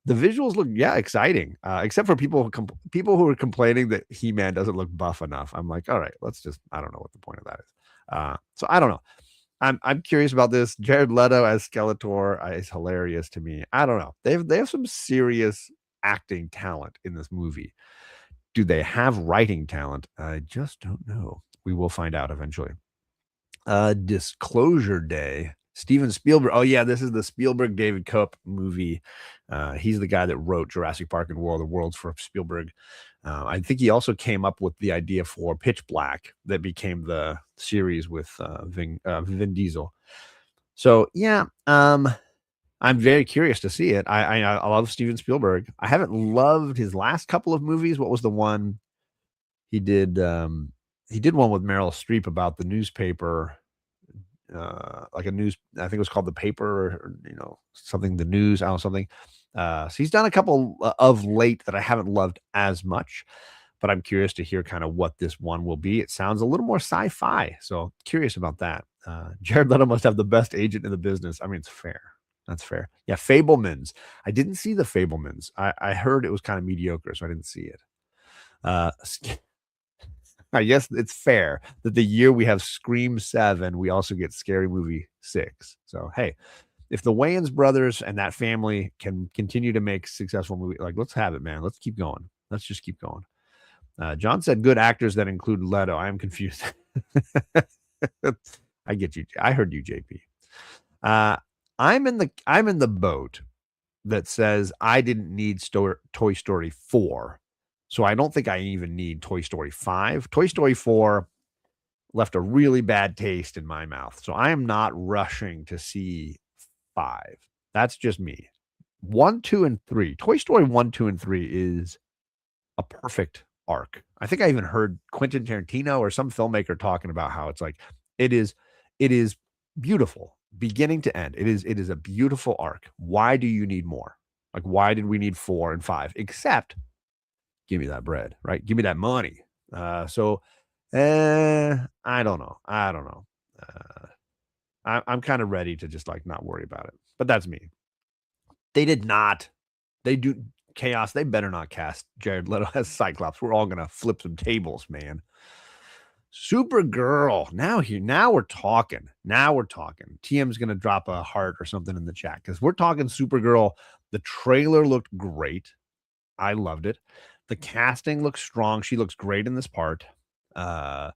Speaker 1: The visuals look, exciting. Except for people who are complaining that He-Man doesn't look buff enough. I'm like, all right, I don't know what the point of that is. So I don't know. I'm curious about this. Jared Leto as Skeletor is hilarious to me. I don't know. They have some serious acting talent in this movie. Do they have writing talent? I just don't know. We will find out eventually. Disclosure Day. Steven Spielberg. Oh yeah, this is the Spielberg David Koepp movie. He's the guy that wrote Jurassic Park and War of the Worlds for Spielberg. I think he also came up with the idea for Pitch Black that became the series with Vin Diesel. So yeah, I'm very curious to see it. I love Steven Spielberg. I haven't loved his last couple of movies. What was the one he did? He did one with Meryl Streep about the newspaper, like a news. I think it was called The Paper, or something. The News, I don't know, something. So he's done a couple of late that I haven't loved as much, but I'm curious to hear kind of what this one will be. It sounds a little more sci-fi, so curious about that. Jared Leto must have the best agent in the business. I mean, it's fair. That's fair. Yeah, Fabelmans. I didn't see the Fabelmans. I heard it was kind of mediocre, so I didn't see it. I guess it's fair that the year we have Scream 7, we also get Scary Movie 6. So, hey, if the Wayans brothers and that family can continue to make successful movies, like, let's have it, man. Let's keep going. Let's just keep going. John said good actors that include Leto. I am confused. I get you. I heard you, JP. I'm in the boat that says I didn't need Toy Story 4. So I don't think I even need Toy Story 5. Toy Story 4 left a really bad taste in my mouth. So I am not rushing to see 5. That's just me. 1, 2, and 3. Toy Story 1, 2, and 3 is a perfect arc. I think I even heard Quentin Tarantino or some filmmaker talking about how it's like it is beautiful beginning to end. It is a beautiful arc. Why do you need more? Like, why did we need 4 and 5? Except give me that bread, right? Give me that money. I don't know. I'm kind of ready to just like not worry about it. But that's me. They do Chaos. They better not cast Jared Leto as Cyclops. We're all gonna flip some tables, man. Supergirl. Now we're talking. TM's gonna drop a heart or something in the chat because we're talking Supergirl. The trailer looked great. I loved it. The casting looks strong. She looks great in this part. The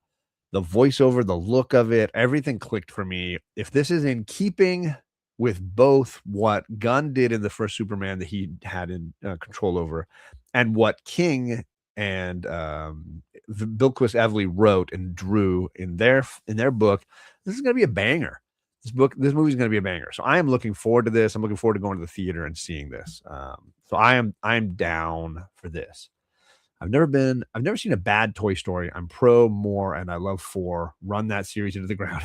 Speaker 1: voiceover, the look of it, everything clicked for me. If this is in keeping with both what Gunn did in the first Superman that he had in control over, and what King and Bilquis Evely wrote and drew in their book, this is going to be a banger. This movie is going to be a banger. So I am looking forward to this. I'm looking forward to going to the theater and seeing this. So I'm down for this. I've never seen a bad Toy Story. I'm pro more, and I love 4. Run that series into the ground.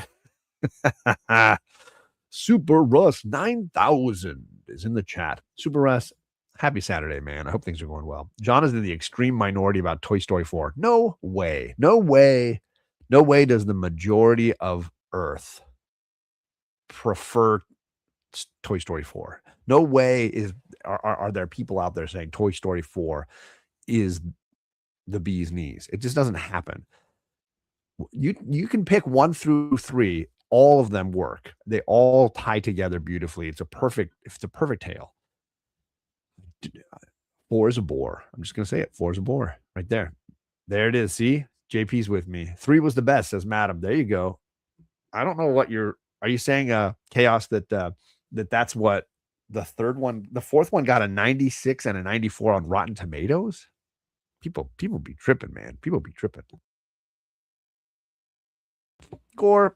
Speaker 1: Super Russ 9000 is in the chat. Super Russ, happy Saturday, man. I hope things are going well. John is in the extreme minority about Toy Story 4. No way does the majority of Earth prefer Toy Story 4. No way are there people out there saying Toy Story 4 is the bee's knees. It just doesn't happen. You can pick 1 through 3. All of them work. They all tie together beautifully. It's a perfect tale. 4 is a bore. I'm just gonna say it. 4 is a bore. Right there. There it is. See? JP's with me. 3 was the best, says Madam. There you go. I don't know what are you saying, Chaos, that's what the fourth one got a 96 and a 94 on Rotten Tomatoes? People be tripping, man. People be tripping. Gore,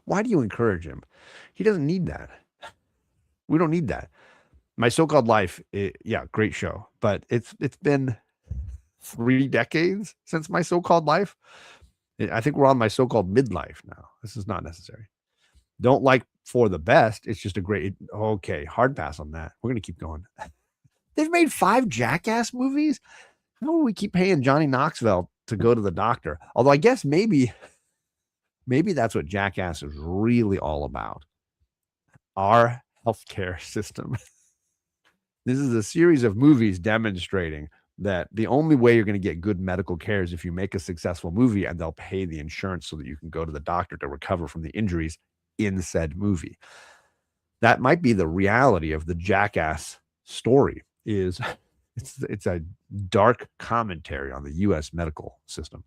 Speaker 1: why do you encourage him? He doesn't need that. We don't need that. My So-Called Life, great show, but it's been 3 decades since My So-Called Life. I think we're on My So-Called Midlife now. This is not necessary. Don't like For the Best. It's just a great, okay, hard pass on that. We're going to keep going. They've made 5 Jackass movies. How do we keep paying Johnny Knoxville to go to the doctor? Although I guess maybe that's what Jackass is really all about. Our healthcare system. This is a series of movies demonstrating that the only way you're going to get good medical care is if you make a successful movie and they'll pay the insurance so that you can go to the doctor to recover from the injuries in said movie. That might be the reality of the Jackass story. Is it's a dark commentary on the U.S. medical system.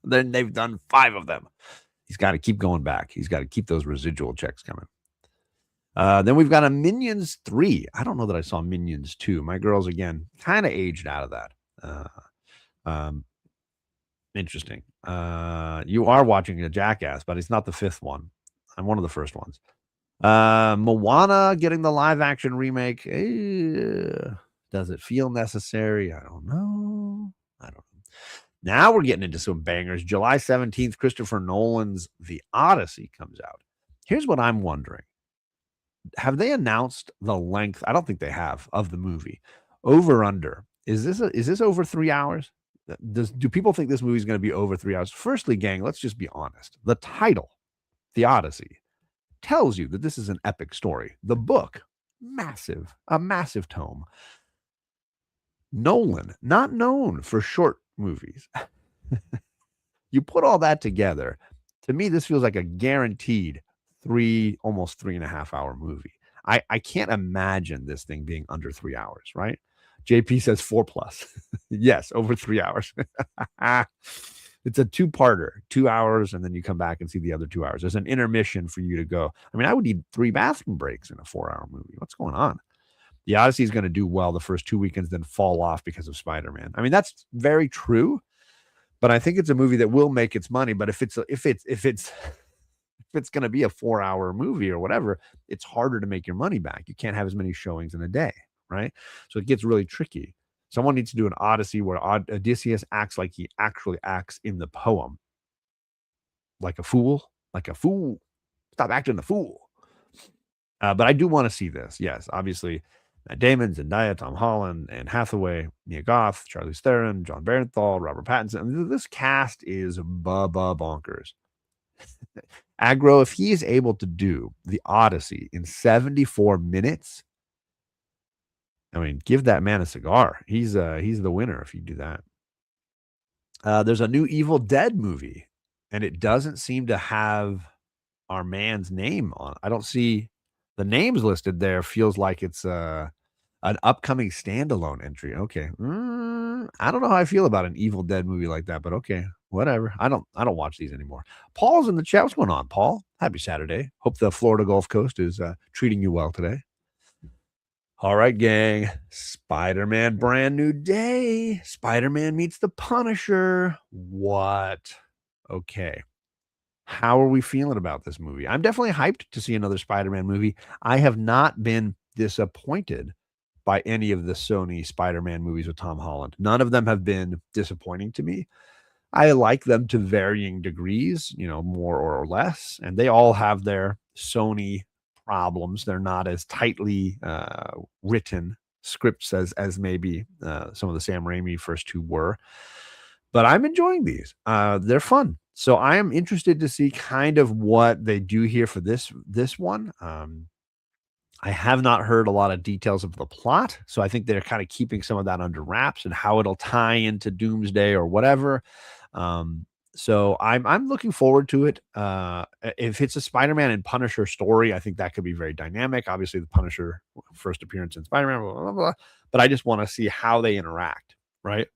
Speaker 1: Then they've done 5 of them. He's got to keep going back. He's got to keep those residual checks coming. Then we've got a Minions 3. I don't know that I saw Minions 2. My girls, again, kind of aged out of that. Interesting. You are watching a Jackass, but it's not the 5th one. I'm one of the first ones. Moana getting the live action remake. Does it feel necessary? I don't know. Now we're getting into some bangers. July 17th, Christopher Nolan's The Odyssey comes out. Here's what I'm wondering. Have they announced the length? I don't think they have, of the movie. Over under. Is this over 3 hours? Do people think this movie is going to be over 3 hours? Firstly, gang, let's just be honest. The title, The Odyssey, tells you that this is an epic story. The book, a massive tome. Nolan, not known for short movies. You put all that together, to me, this feels like a guaranteed almost 3.5 hour movie. I can't imagine this thing being under 3 hours, right? JP says 4+. Yes, over 3 hours. It's a 2-parter, 2 hours, and then you come back and see the other 2 hours. There's an intermission for you to go. I mean, I would need 3 bathroom breaks in a 4-hour movie. What's going on? The Odyssey is going to do well the first 2 weekends, then fall off because of Spider-Man. I mean, that's very true, but I think it's a movie that will make its money. But if it's going to be a 4-hour movie or whatever, it's harder to make your money back. You can't have as many showings in a day, right? So it gets really tricky. Someone needs to do an Odyssey where Odysseus acts like he actually acts in the poem. Like a fool. Stop acting the fool. But I do want to see this. Yes, obviously, Matt Damon, Zendaya, Tom Holland, Anne Hathaway, Mia Goth, Charlize Theron, John Bernthal, Robert Pattinson. This cast is bonkers. Agro, if he is able to do the Odyssey in 74 minutes, I mean, give that man a cigar. He's the winner if you do that. There's a new Evil Dead movie, and it doesn't seem to have our man's name on it. I don't see the names listed there. Feels like it's an upcoming standalone entry. Okay. I don't know how I feel about an Evil Dead movie like that, but okay, whatever. I don't watch these anymore. Paul's in the chat. What's going on, Paul? Happy Saturday. Hope the Florida Gulf Coast is treating you well today. All right, gang. Spider-Man brand new day. Spider-Man meets the Punisher. What? Okay. How are we feeling about this movie? I'm definitely hyped to see another Spider-Man movie. I have not been disappointed by any of the Sony Spider-Man movies with Tom Holland. None of them have been disappointing to me. I like them to varying degrees, more or less, and they all have their Sony problems. They're not as tightly written scripts as maybe some of the Sam Raimi first 2 were, but I'm enjoying these. They're fun. So I am interested to see kind of what they do here for this one. I have not heard a lot of details of the plot, so I think they're kind of keeping some of that under wraps and how it'll tie into Doomsday or whatever. So I'm looking forward to it. If it's a Spider-Man and Punisher story, I think that could be very dynamic. Obviously, the Punisher first appearance in Spider-Man, blah, blah, blah, but I just want to see how they interact, right?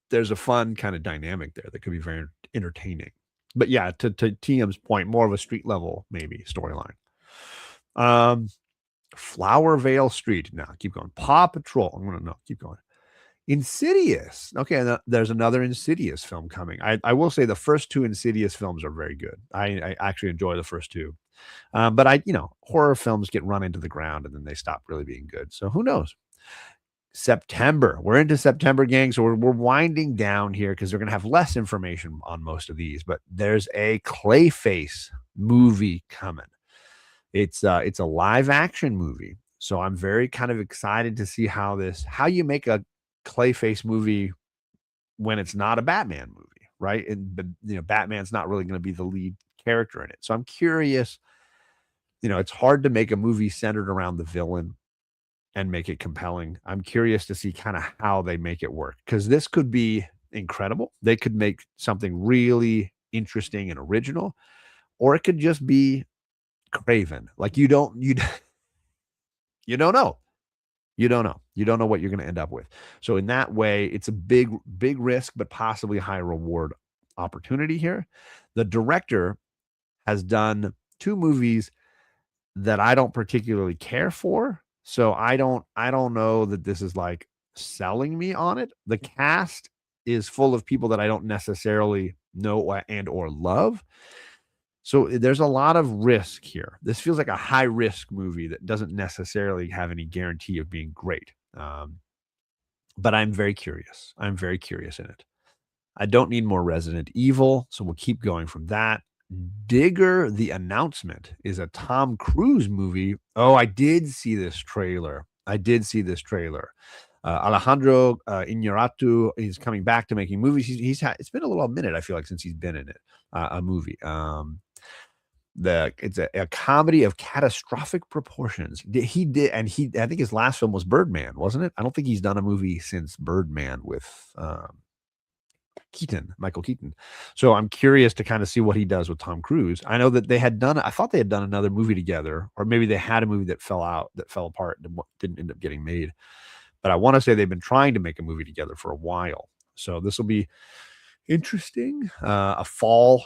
Speaker 1: There's a fun kind of dynamic there that could be very entertaining. But yeah, to TM's point, more of a street level maybe storyline. Flower Vale Street. Now keep going. Paw Patrol. Keep going. Insidious. Okay, there's another Insidious film coming. I will say the first 2 Insidious films are very good. I actually enjoy the first 2. But horror films get run into the ground and then they stop really being good. So who knows? September. We're into September, gang. So we're winding down here because they're going to have less information on most of these. But there's a Clayface movie coming. It's a live action movie. So I'm very kind of excited to see how you make a Clayface movie when it's not a Batman movie, right? And Batman's not really going to be the lead character in it. So I'm curious. It's hard to make a movie centered around the villain and make it compelling. I'm curious to see kind of how they make it work, because this could be incredible. They could make something really interesting and original, or it could just be craven. Like you don't know. You don't know. You don't know what you're going to end up with. So in that way, it's a big risk, but possibly high reward opportunity here. The director has done 2 movies that I don't particularly care for. So I don't know that this is like selling me on it. The cast is full of people that I don't necessarily know and or love. So there's a lot of risk here. This feels like a high risk movie that doesn't necessarily have any guarantee of being great. But I'm very curious. I'm very curious in it. I don't need more Resident Evil, so we'll keep going from that. Digger, the Announcement, is a Tom Cruise movie. Oh, I did see this trailer. Alejandro Iñárritu is coming back to making movies. It's been a little minute, I feel like, since he's been in it, a movie. It's a comedy of catastrophic proportions. I think his last film was Birdman, wasn't it? I don't think he's done a movie since Birdman with Michael Keaton. So I'm curious to kind of see what he does with Tom Cruise. I know that I thought they had done another movie together, or maybe they had a movie that fell apart and didn't end up getting made. But I want to say they've been trying to make a movie together for a while. So this will be interesting. A fall,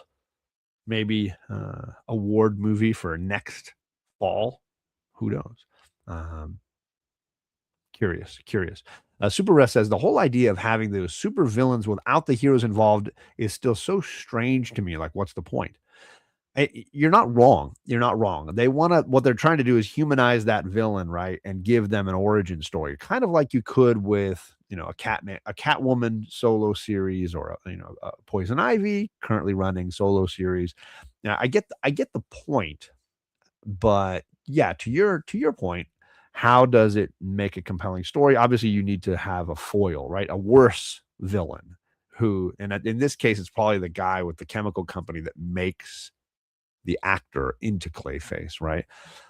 Speaker 1: maybe award movie for next fall. Who knows? Curious. Super Rest says the whole idea of having those super villains without the heroes involved is still so strange to me. Like, what's the point? You're not wrong. What they're trying to do is humanize that villain, right? And give them an origin story, kind of like you could with, a Catwoman solo series, or a Poison Ivy currently running solo series. Now, I get the point, but yeah, to your point, how does it make a compelling story? Obviously, you need to have a foil, right? A worse villain who, and in this case, it's probably the guy with the chemical company that makes the actor into Clayface, right?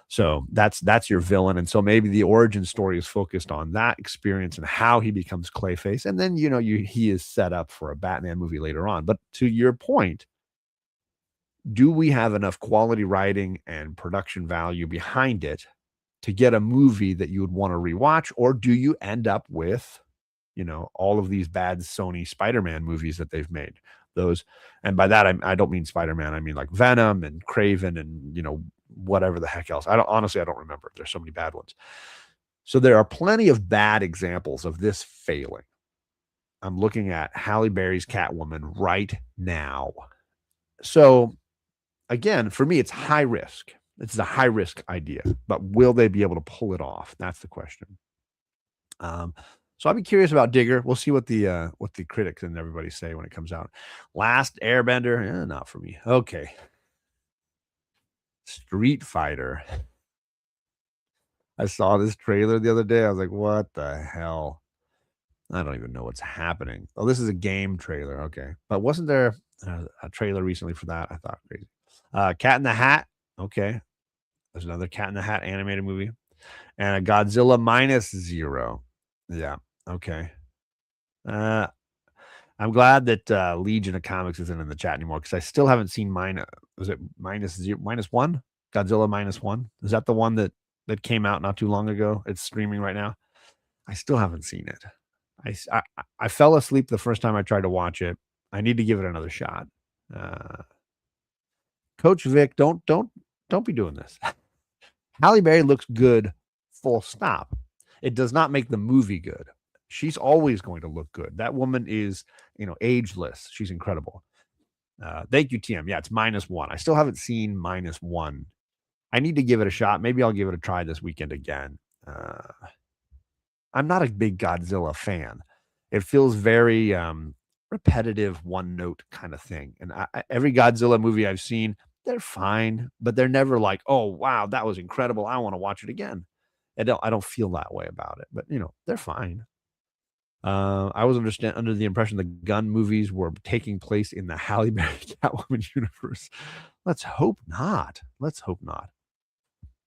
Speaker 1: So that's your villain. And so maybe the origin story is focused on that experience and how he becomes Clayface. And then, he is set up for a Batman movie later on. But to your point, do we have enough quality writing and production value behind it to get a movie that you would want to rewatch? Or do you end up with, all of these bad Sony Spider-Man movies that they've made? Those, and by that I don't mean Spider-Man, I mean like Venom and Craven and whatever the heck else. I don't remember. There's so many bad ones. So there are plenty of bad examples of this failing. I'm looking at Halle Berry's Catwoman right now. So again, for me, it's high risk. It's a high risk idea, but will they be able to pull it off? That's the question. So I'll be curious about Digger. We'll see what the critics and everybody say when it comes out. Last Airbender, not for me. Okay. Street Fighter. I saw this trailer the other day. I was like, what the hell? I don't even know what's happening. Oh, this is a game trailer. Okay. But wasn't there a trailer recently for that? I thought crazy. Cat in the Hat. Okay. There's another Cat in the Hat animated movie. And a Godzilla -0. Yeah. Okay. I'm glad that Legion of Comics isn't in the chat anymore, because I still haven't seen was it -1? Godzilla -1? Is that the one that came out not too long ago? It's streaming right now. I still haven't seen it. I fell asleep the first time I tried to watch it. I need to give it another shot. Coach Vic, don't be doing this. Halle Berry looks good, full stop. It does not make the movie good. She's always going to look good. That woman is, ageless. She's incredible. Thank you, TM. Yeah, it's -1. I still haven't seen -1. I need to give it a shot. Maybe I'll give it a try this weekend again. I'm not a big Godzilla fan. It feels very repetitive, one note kind of thing. And every Godzilla movie I've seen, they're fine, but they're never like, oh, wow, that was incredible. I want to watch it again. I don't feel that way about it, but they're fine. I was under the impression the Gunn movies were taking place in the Halle Berry Catwoman universe. Let's hope not.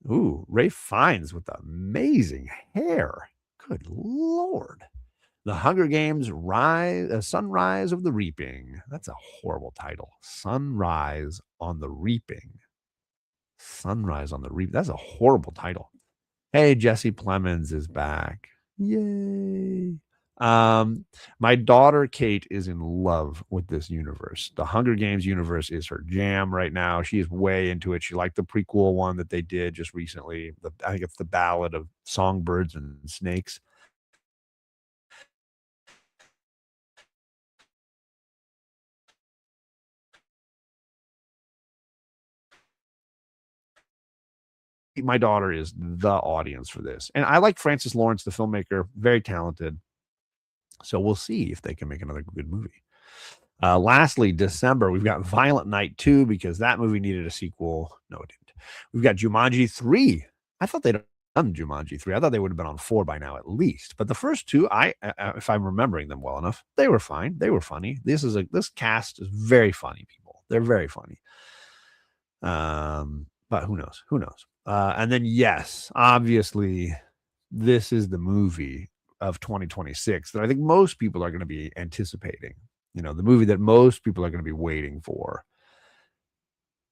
Speaker 1: Ooh, Ray Fiennes with amazing hair. Good Lord. The Hunger Games Sunrise of the Reaping. That's a horrible title. Sunrise on the Reaping. Sunrise on the Reaping. That's a horrible title. Hey, Jesse Plemons is back. Yay. My daughter Kate is in love with this universe. The Hunger Games universe is her jam right now. She is way into it. She liked the prequel one that they did just recently. I think it's the Ballad of Songbirds and Snakes. My daughter is the audience for this. And I like Francis Lawrence, the filmmaker, very talented. So we'll see if they can make another good movie. Lastly, December, we've got Violent Night 2 because that movie needed a sequel. No, it didn't. We've got Jumanji 3. I thought they'd done Jumanji 3. I thought they would have been on 4 by now at least. But the first two, if I'm remembering them well enough, they were fine. They were funny. This cast is very funny people. They're very funny. But who knows? Who knows? And then, yes, obviously, this is the movie of 2026 that I think most people are going to be anticipating. You know, the movie that most people are going to be waiting for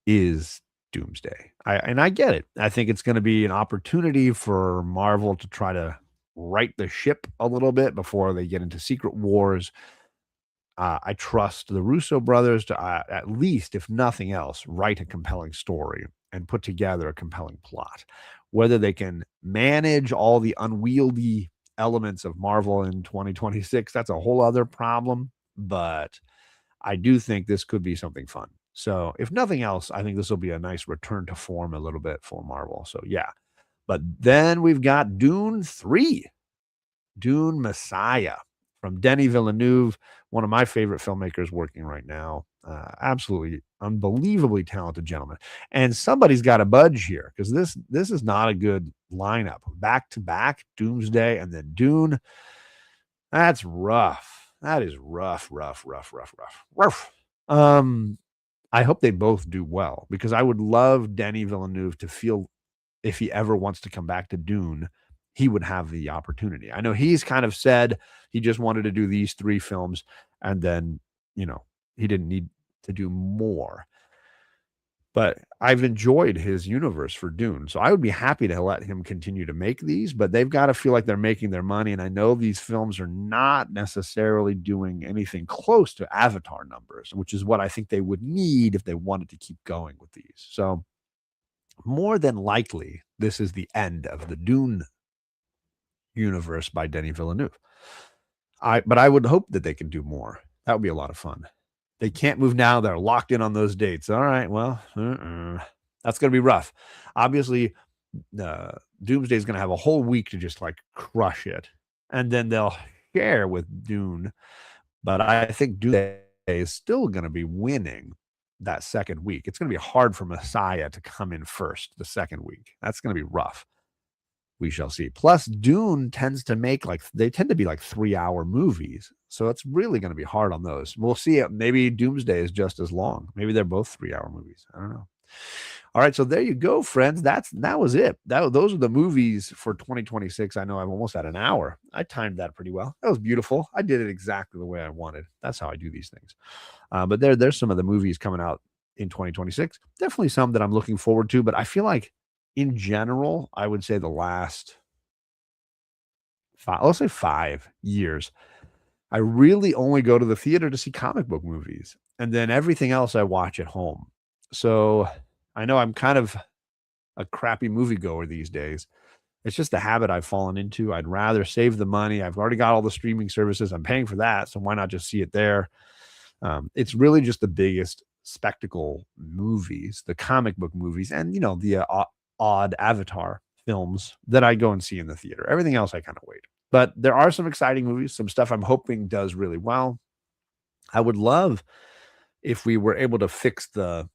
Speaker 1: is Doomsday. I get it. I think it's going to be an opportunity for Marvel to try to right the ship a little bit before they get into Secret Wars. I trust the Russo brothers to at least, if nothing else, write a compelling story and put together a compelling plot. Whether they can manage all the unwieldy elements of Marvel in 2026, that's a whole other problem. But I do think this could be something fun. So if nothing else, I think this will be a nice return to form a little bit for Marvel. So yeah. But then we've got Dune 3, Dune Messiah from Denis Villeneuve, one of my favorite filmmakers working right now. Absolutely unbelievably talented gentleman. And somebody's got to budge here because this is not a good lineup. Back to back, Doomsday and then Dune. That's rough. That is rough. I hope they both do well because I would love Denis Villeneuve to feel if he ever wants to come back to Dune, he would have the opportunity. I know he's kind of said he just wanted to do these 3 films and then, he didn't need to do more. But I've enjoyed his universe for Dune. So I would be happy to let him continue to make these, but they've got to feel like they're making their money. And I know these films are not necessarily doing anything close to Avatar numbers, which is what I think they would need if they wanted to keep going with these. So more than likely, this is the end of the Dune universe by Denis Villeneuve. But I would hope that they could do more. That would be a lot of fun. They can't move now. They're locked in on those dates. All right, well, that's going to be rough. Obviously, Doomsday is going to have a whole week to just like crush it. And then they'll share with Dune. But I think Doomsday is still going to be winning that second week. It's going to be hard for Messiah to come in first the second week. That's going to be rough. We shall see. Plus, Dune tends to be like 3-hour movies. So it's really going to be hard on those. We'll see. Maybe Doomsday is just as long. Maybe they're both 3-hour movies. I don't know. All right. So there you go, friends. That was it. Those are the movies for 2026. I know I'm almost at an hour. I timed that pretty well. That was beautiful. I did it exactly the way I wanted. That's how I do these things. But there's some of the movies coming out in 2026. Definitely some that I'm looking forward to. But I feel like in general, I would say the last 5 years, I really only go to the theater to see comic book movies. And then everything else I watch at home. So I know I'm kind of a crappy moviegoer these days. It's just a habit I've fallen into. I'd rather save the money. I've already got all the streaming services. I'm paying for that. So why not just see it there? It's really just the biggest spectacle movies, the comic book movies, and, the odd Avatar films that I go and see in the theater. Everything else I kind of wait. But there are some exciting movies, some stuff I'm hoping does really well. I would love if we were able to fix the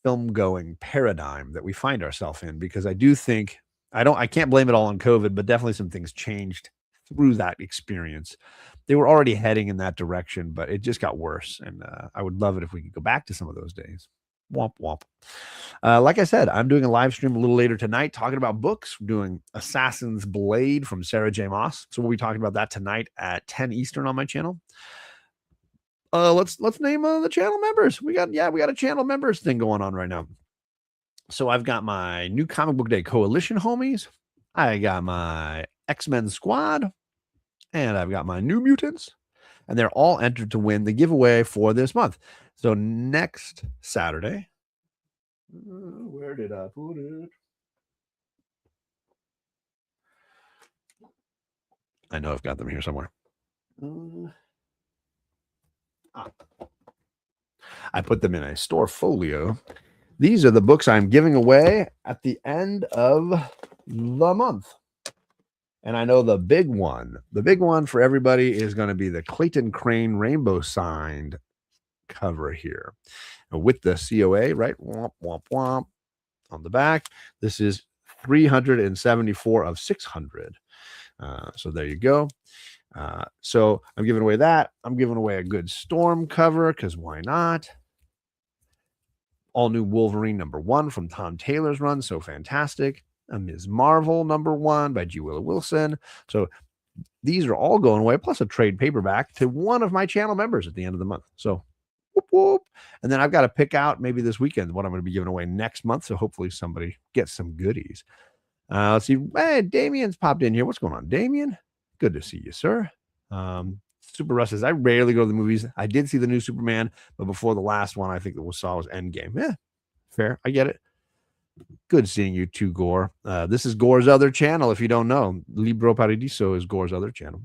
Speaker 1: film going paradigm that we find ourselves in, because I do think I can't blame it all on COVID, but definitely some things changed through that experience. They were already heading in that direction, but it just got worse. And I would love it if we could go back to some of those days. Womp womp. Like I said, I'm doing a live stream a little later tonight talking about books. We're doing Assassin's Blade from Sarah J. Maas. So we'll be talking about that tonight at 10 Eastern on my channel. Let's name the channel members. We got a channel members thing going on right now. So I've got my new Comic Book Day Coalition homies. I got my X-Men squad, and I've got my New Mutants, and they're all entered to win the giveaway for this month. So next Saturday, where did I put it? I know I've got them here somewhere. I put them in a store folio. These are the books I'm giving away at the end of the month. And I know the big one for everybody is going to be the Clayton Crane rainbow signed cover here. And with the COA, right? Womp, womp, womp. On the back, this is 374 of 600. So there you go. So I'm giving away that. I'm giving away a good Storm cover because why not? All new Wolverine #1 from Tom Taylor's run. So fantastic. A Ms. Marvel #1 by G. Willow Wilson. So these are all going away, plus a trade paperback to one of my channel members at the end of the month. So whoop, whoop. And then I've got to pick out maybe this weekend what I'm going to be giving away next month. So hopefully somebody gets some goodies. Let's see. Hey, Damien's popped in here. What's going on, Damien? Good to see you, sir. Super Russ says, I rarely go to the movies. I did see the new Superman, but before the last one, I think that we saw was Endgame. Yeah, fair. I get it. Good seeing you too, Gore. This is Gore's other channel, if you don't know. Libro Paradiso is Gore's other channel.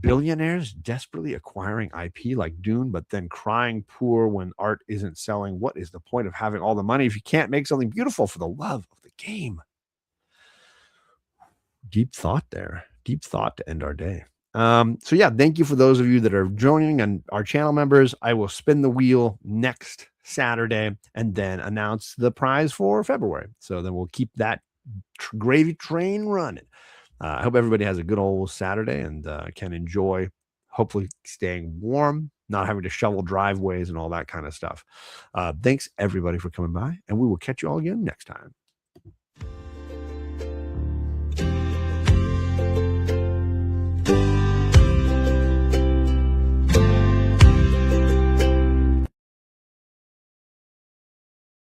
Speaker 1: Billionaires desperately acquiring IP like Dune, but then crying poor when art isn't selling. What is the point of having all the money if you can't make something beautiful for the love of the game? Deep thought there. Deep thought to end our day. So yeah, thank you for those of you that are joining and our channel members. I will spin the wheel next Saturday and then announce the prize for February. So then we'll keep that gravy train running. I hope everybody has a good old Saturday and can enjoy, hopefully staying warm, not having to shovel driveways and all that kind of stuff. Thanks everybody for coming by, and we will catch you all again next time.